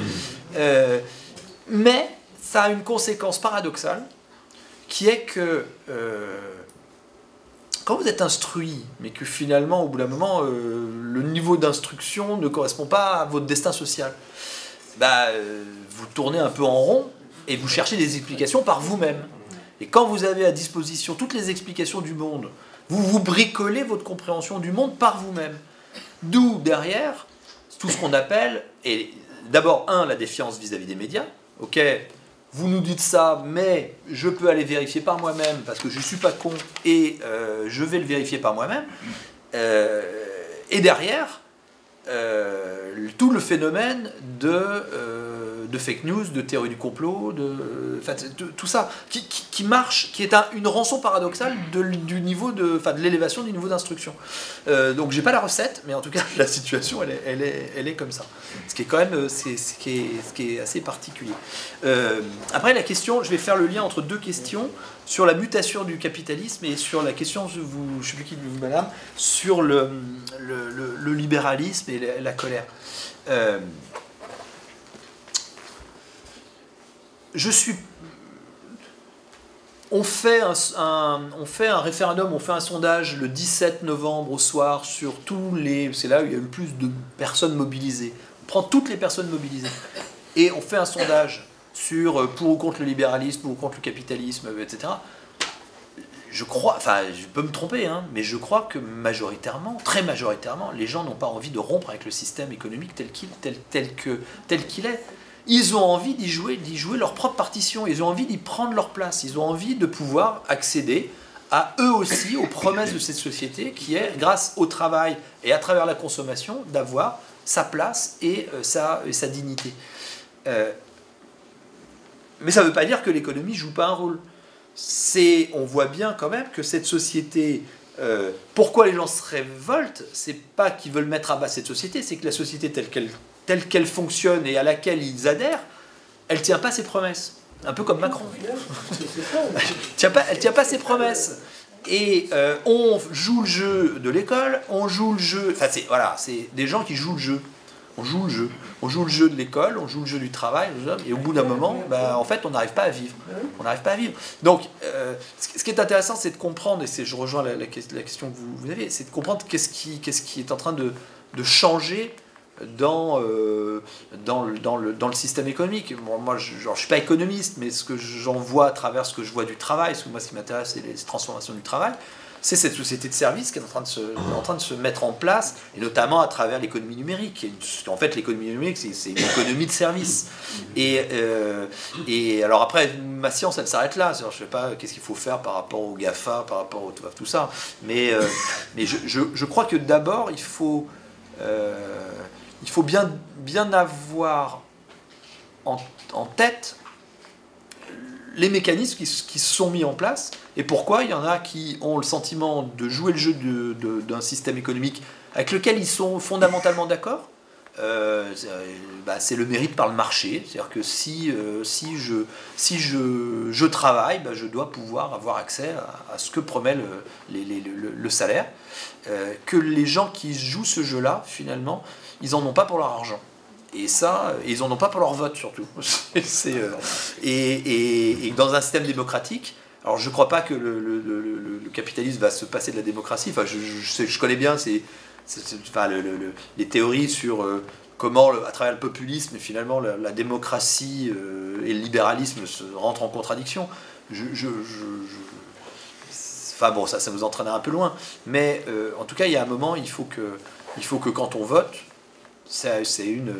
Mais ça a une conséquence paradoxale, qui est que quand vous êtes instruit, mais que finalement, au bout d'un moment, le niveau d'instruction ne correspond pas à votre destin social, vous tournez un peu en rond et vous cherchez des explications par vous-même. Et quand vous avez à disposition toutes les explications du monde, vous bricolez votre compréhension du monde par vous-même. D'où, derrière, tout ce qu'on appelle, et d'abord, la défiance vis-à-vis des médias. Ok, vous nous dites ça, mais je peux aller vérifier par moi-même, parce que je ne suis pas con, et je vais le vérifier par moi-même. Et derrière, tout le phénomène de fake news, de théorie du complot, de tout ça, qui marche, qui est une rançon paradoxale du niveau de l'élévation du niveau d'instruction. Donc j'ai pas la recette, mais en tout cas la situation elle est comme ça. Ce qui est quand même ce qui est assez particulier. Après la question, je vais faire le lien entre deux questions sur la mutation du capitalisme et sur la question, je ne sais plus qui de vous, madame, sur le libéralisme et la colère. On fait un référendum, on fait un sondage le 17 novembre au soir sur c'est là où il y a le plus de personnes mobilisées. On prend toutes les personnes mobilisées et on fait un sondage sur pour ou contre le libéralisme, pour ou contre le capitalisme, etc. Je crois, je peux me tromper, hein, mais je crois que majoritairement, très majoritairement, les gens n'ont pas envie de rompre avec le système économique tel qu'il est. Ils ont envie d'y jouer leur propre partition, ils ont envie d'y prendre leur place, ils ont envie de pouvoir accéder à eux aussi aux promesses de cette société qui est, grâce au travail et à travers la consommation, d'avoir sa place et sa dignité. Mais ça ne veut pas dire que l'économie ne joue pas un rôle. On voit bien quand même que cette société, pourquoi les gens se révoltent, c'est pas qu'ils veulent mettre à bas cette société, c'est que la société telle qu'elle fonctionne et à laquelle ils adhèrent, elle ne tient pas ses promesses. Un peu comme Macron. Elle tient pas ses promesses. Et on joue le jeu de l'école, on joue le jeu... c'est des gens qui jouent le jeu. On joue le jeu. On joue le jeu de l'école, on joue le jeu du travail, et au bout d'un moment, en fait, on n'arrive pas à vivre. On n'arrive pas à vivre. Donc, ce qui est intéressant, c'est de comprendre, et je rejoins la question que vous avez, c'est de comprendre qu'est-ce qui est en train de changer dans le système économique. Moi, je ne suis pas économiste, mais ce que j'en vois à travers ce que je vois du travail, parce que moi, ce qui m'intéresse, c'est les transformations du travail, c'est cette société de services qui est en train de se mettre en place, et notamment à travers l'économie numérique. En fait, l'économie numérique, c'est une économie de services. Et alors après, ma science, elle s'arrête là. Je ne sais pas qu'est-ce qu'il faut faire par rapport aux GAFA, par rapport à tout ça. Mais je crois que d'abord, il faut il faut bien avoir en tête les mécanismes qui se sont mis en place et pourquoi il y en a qui ont le sentiment de jouer le jeu d'un système économique avec lequel ils sont fondamentalement d'accord. C'est le mérite par le marché, c'est-à-dire que si je travaille, je dois pouvoir avoir accès à ce que promet le salaire. Que les gens qui jouent ce jeu-là, finalement, ils n'en ont pas pour leur argent. Et ça, ils n'en ont pas pour leur vote surtout. Et dans un système démocratique, alors je ne crois pas que le capitalisme va se passer de la démocratie. Enfin, je connais bien les théories sur comment, à travers le populisme, finalement, la démocratie et le libéralisme rentrent en contradiction. Enfin bon, ça vous entraînera un peu loin. Mais en tout cas, il y a un moment, il faut que quand on vote, c'est une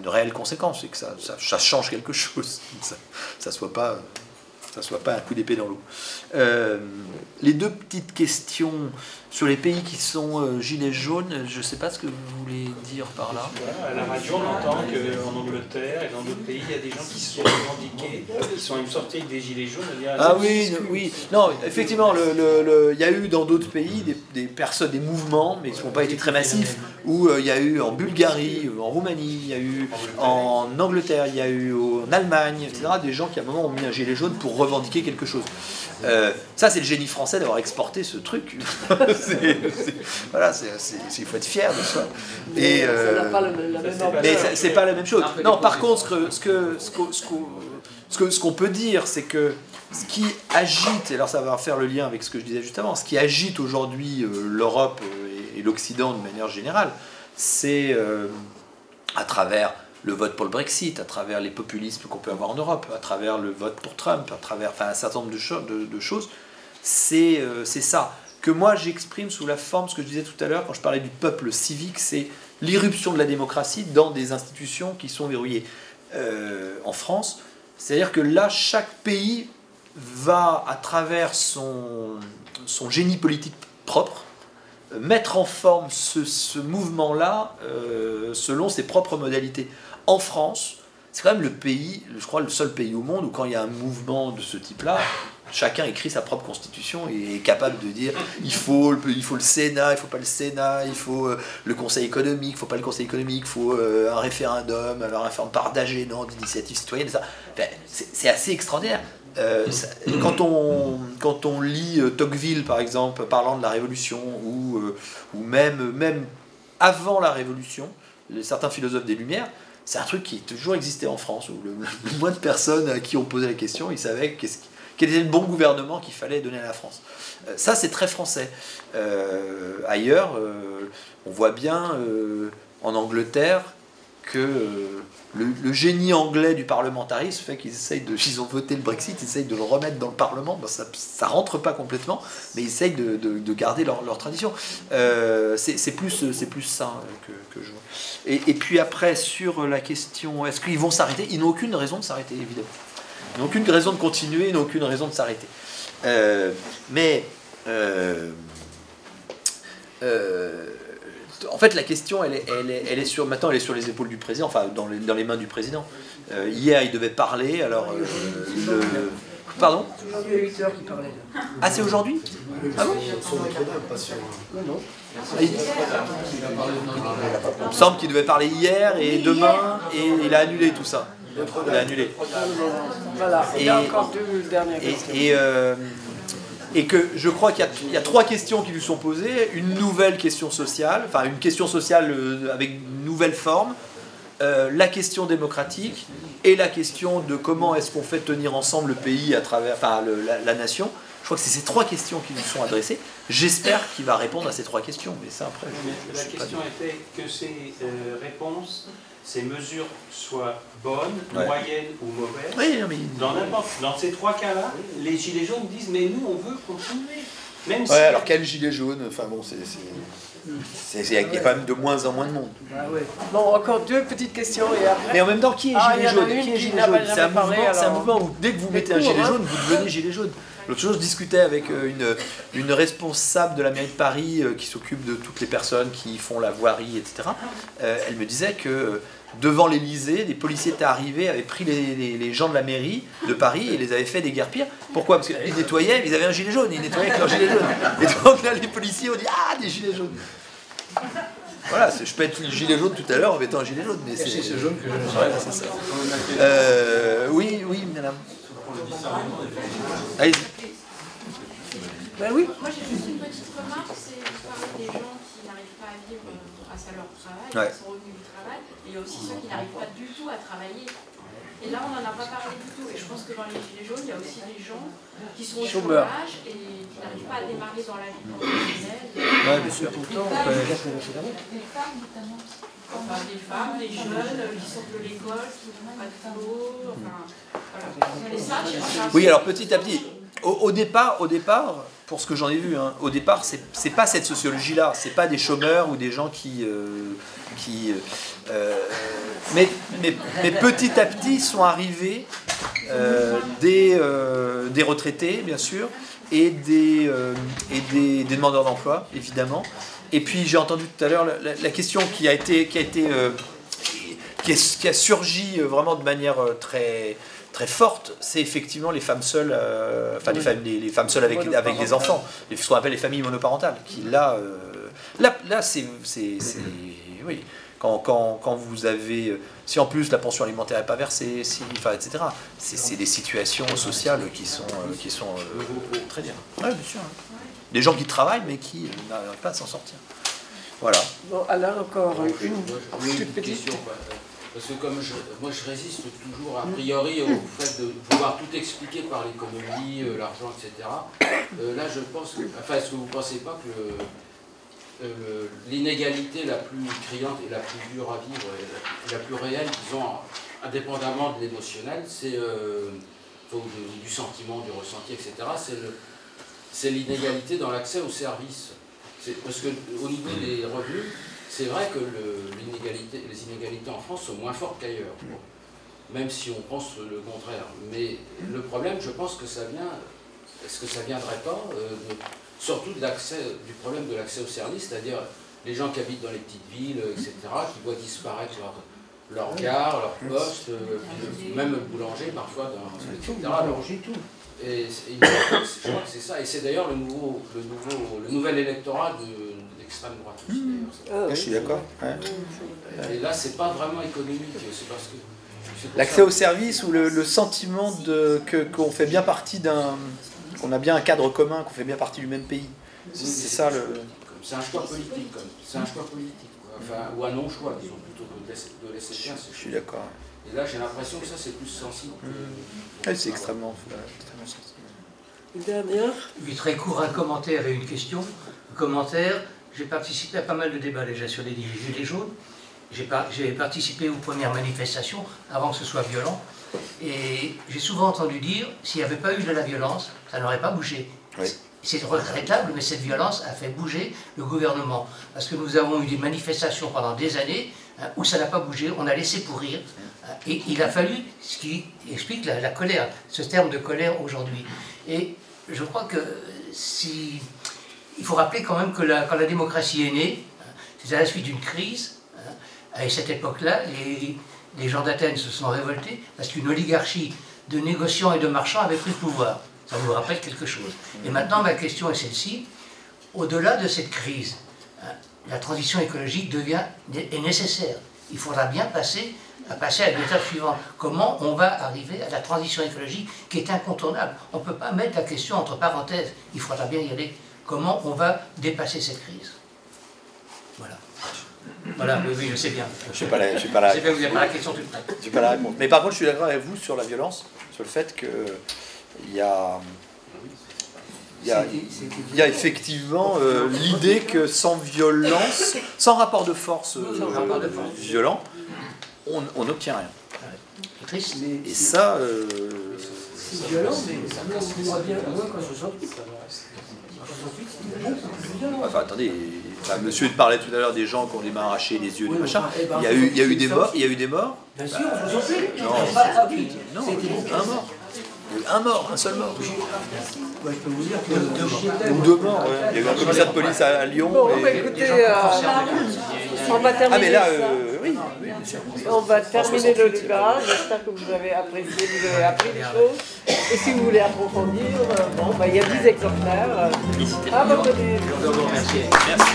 réelle conséquence, et que ça change quelque chose. Ça soit pas un coup d'épée dans l'eau. Les deux petites questions sur les pays qui sont gilets jaunes, je ne sais pas ce que vous voulez dire par là. À la radio, on entend qu'en Angleterre et dans d'autres pays, il y a des gens qui se sont revendiqués, qui sont même sortis avec des gilets jaunes. Ah oui. Non, effectivement, il y a eu dans d'autres pays des personnes, des mouvements, mais qui n'ont pas été très massifs, où il y a eu en Bulgarie, en Roumanie, il y a eu en Angleterre, il y a eu en Allemagne, etc., des gens qui à un moment ont mis un gilet jaune pour revendiquer quelque chose. Ça, c'est le génie français d'avoir exporté ce truc. Voilà, il faut être fier de ça. Et, ça n'a pas la même mais c'est pas la même chose. Non, par contre, ce qu'on peut dire, c'est que ce qui agite, et alors ça va faire le lien avec ce que je disais juste avant, ce qui agite aujourd'hui l'Europe et l'Occident de manière générale, c'est à travers le vote pour le Brexit, à travers les populismes qu'on peut avoir en Europe, à travers le vote pour Trump, à travers un certain nombre de choses, c'est ça que moi j'exprime sous la forme, ce que je disais tout à l'heure quand je parlais du peuple civique, c'est l'irruption de la démocratie dans des institutions qui sont verrouillées. En France, c'est-à-dire que là, chaque pays va, à travers son génie politique propre, mettre en forme ce mouvement-là selon ses propres modalités. En France, c'est quand même le pays, je crois le seul pays au monde où quand il y a un mouvement de ce type-là, chacun écrit sa propre constitution et est capable de dire il faut le Sénat, il ne faut pas le Sénat, il faut le Conseil économique, il ne faut pas le Conseil économique, il faut un référendum, alors un référendum partagé, non, d'initiative citoyenne, ça. Enfin, c'est assez extraordinaire. Quand on lit Tocqueville, par exemple, parlant de la Révolution, ou même avant la Révolution, certains philosophes des Lumières, c'est un truc qui a toujours existé en France, où le moins de personnes à qui on posait la question, ils savaient quel était le bon gouvernement qu'il fallait donner à la France. Ça, c'est très français. Ailleurs, on voit bien en Angleterre que le génie anglais du parlementarisme fait qu'ils ont voté le Brexit, ils essayent de le remettre dans le Parlement. Ben, ça rentre pas complètement, mais ils essayent de garder leur tradition. C'est plus ça que je vois. Et puis après, sur la question, est-ce qu'ils vont s'arrêter? Ils n'ont aucune raison de s'arrêter, évidemment. Ils n'ont aucune raison de continuer, ils n'ont aucune raison de s'arrêter. En fait, la question, elle est sur les épaules du président, enfin dans les mains du président. Hier, il devait parler, alors... Pardon? Aujourd'hui à 8h qu'il parlait. Ah, c'est aujourd'hui? Ah bon? Non. Il me semble qu'il devait parler hier et demain, et il a annulé tout ça. Il a annulé. Voilà, il y a encore deux dernières questions. Et que je crois qu'il y a trois questions qui lui sont posées. Une nouvelle question sociale, enfin une question sociale avec une nouvelle forme, la question démocratique et la question de comment est-ce qu'on fait tenir ensemble le pays à travers, la nation. Je crois que c'est ces trois questions qui lui sont adressées. J'espère qu'il va répondre à ces trois questions. Mais ça, après, la question était que ces réponses, ces mesures soient bonnes, moyennes ou mauvaises. Oui, mais... Dans ces trois cas-là, les gilets jaunes disent mais nous on veut continuer. Même si alors quel gilet jaune? Enfin bon, Il y a quand même de moins en moins de monde. Ah ouais. Bon, encore 2 petites questions et après... Mais en même temps, qui est gilet jaune? C'est un mouvement où dès que vous mettez un gilet jaune, vous devenez gilet jaune. L'autre jour, je discutais avec une responsable de la mairie de Paris qui s'occupe de toutes les personnes qui font la voirie, etc. Elle me disait que devant l'Élysée, des policiers étaient arrivés, avaient pris les gens de la mairie de Paris et les avaient fait déguerpir. Pourquoi? Parce qu'ils nettoyaient, ils avaient un gilet jaune, ils nettoyaient avec leur gilet jaune. Et donc là, les policiers ont dit « Ah, des gilets jaunes !» Voilà, je peux être le gilet jaune tout à l'heure en mettant un gilet jaune. Mais c'est ce jaune que je ne ouais, c'est ça. Oui, madame. Allez-y. Ben oui. Moi j'ai juste une petite remarque, c'est vous parlez des gens qui n'arrivent pas à vivre grâce à leur travail, ouais. qui sont revenus du travail, et il y a aussi ceux qui n'arrivent pas du tout à travailler. Et là on n'en a pas parlé du tout, et je pense que dans les gilets jaunes, il y a aussi des gens qui sont au chômage et qui n'arrivent pas à démarrer dans la vie professionnelle. Oui, bien sûr. Des femmes notamment. Enfin, des femmes, des jeunes qui sortent de l'école, qui n'ont pas de boulot, enfin, voilà. Oui, alors petit à petit, au départ, pour ce que j'en ai vu, hein, au départ, c'est pas cette sociologie-là, c'est pas des chômeurs ou des gens mais petit à petit sont arrivés des retraités, bien sûr, et des demandeurs d'emploi, évidemment. Et puis j'ai entendu tout à l'heure la question qui a surgi vraiment de manière très très forte, c'est effectivement les femmes seules, enfin les femmes seules avec des enfants, ce qu'on appelle les familles monoparentales, qui là c'est oui. Quand vous avez, si en plus la pension alimentaire n'est pas versée, enfin, etc. C'est des situations sociales qui sont très bien. Ouais, bien sûr. Hein. Des gens qui travaillent mais qui n'arrivent pas à s'en sortir. Voilà. Bon, alors encore une toute petite question. Parce que comme moi je résiste toujours a priori au fait de pouvoir tout expliquer par l'économie, l'argent, etc. Là je pense que, enfin est-ce que vous ne pensez pas que l'inégalité la plus criante et la plus dure à vivre et la plus réelle, disons, indépendamment de l'émotionnel, c'est du sentiment, du ressenti, etc. C'est l'inégalité dans l'accès aux services. Parce qu'au niveau des revenus, c'est vrai que les inégalités en France sont moins fortes qu'ailleurs, même si on pense le contraire. Mais le problème, je pense que ça vient, est-ce que ça viendrait pas surtout du problème de l'accès aux services, c'est-à-dire les gens qui habitent dans les petites villes, etc., qui voient disparaître leur gare, leur poste, même le boulanger parfois, etc. Et je crois que c'est ça, et c'est d'ailleurs le nouvel électorat d'extrême droite. Je suis d'accord. Ouais. Et là, c'est pas vraiment économique, c'est parce que... L'accès aux services ou le sentiment qu'on fait bien partie qu'on a bien un cadre commun, qu'on fait bien partie du même pays. C'est ça le... C'est un choix politique, c'est un choix politique, enfin, ou un non-choix, disons, plutôt que de laisser faire. Je suis d'accord. Et là, j'ai l'impression que ça, c'est plus sensible. Ouais, c'est extrêmement sensible. Une dernière? Oui, très court, un commentaire et une question. Un commentaire, j'ai participé à pas mal de débats déjà sur les gilets jaunes. J'ai participé aux premières manifestations avant que ce soit violent. Et j'ai souvent entendu dire, s'il n'y avait pas eu de la violence, ça n'aurait pas bougé. Oui. C'est regrettable, mais cette violence a fait bouger le gouvernement. Parce que nous avons eu des manifestations pendant des années où ça n'a pas bougé, on a laissé pourrir. Et il a fallu, ce qui explique la colère, ce terme de colère aujourd'hui. Et je crois que il faut rappeler quand même que quand la démocratie est née, c'est à la suite d'une crise. À cette époque-là, les gens d'Athènes se sont révoltés parce qu'une oligarchie de négociants et de marchands avait pris le pouvoir. Ça vous rappelle quelque chose. Et maintenant, ma question est celle-ci. Au-delà de cette crise, la transition écologique est nécessaire. Il faudra bien passer à l'étape suivante. Comment on va arriver à la transition écologique qui est incontournable? On ne peut pas mettre la question entre parenthèses. Il faudra bien y aller. Comment on va dépasser cette crise? Voilà. Voilà, oui, je sais bien. Je sais bien que vous n'avez pas la question toute prête. Je n'ai pas la réponse. Mais par contre, je suis d'accord avec vous sur la violence, sur le fait qu'il y a effectivement l'idée que sans violence, sans rapport de force violent, on n'obtient rien. Et ça... c'est violent, mais on voit bien moins qu'en 68. Enfin, attendez... Enfin, monsieur parlait tout à l'heure des gens qui ont des mains arrachées, les yeux, des machins. Il y a eu des morts. Bien sûr, je vous en prie. Non, un mort, un seul mort. Je peux vous dire que Ou 2 morts, ouais. Il y a eu un commissaire de police à Lyon. Bon, écoutez, on va terminer. Ah, mais là, ça. oui, bien sûr. On va terminer le débat. J'espère que vous avez apprécié, vous avez appris des choses. Et si vous voulez approfondir, il y a 10 exemplaires. À votre Je vous remercie. Merci.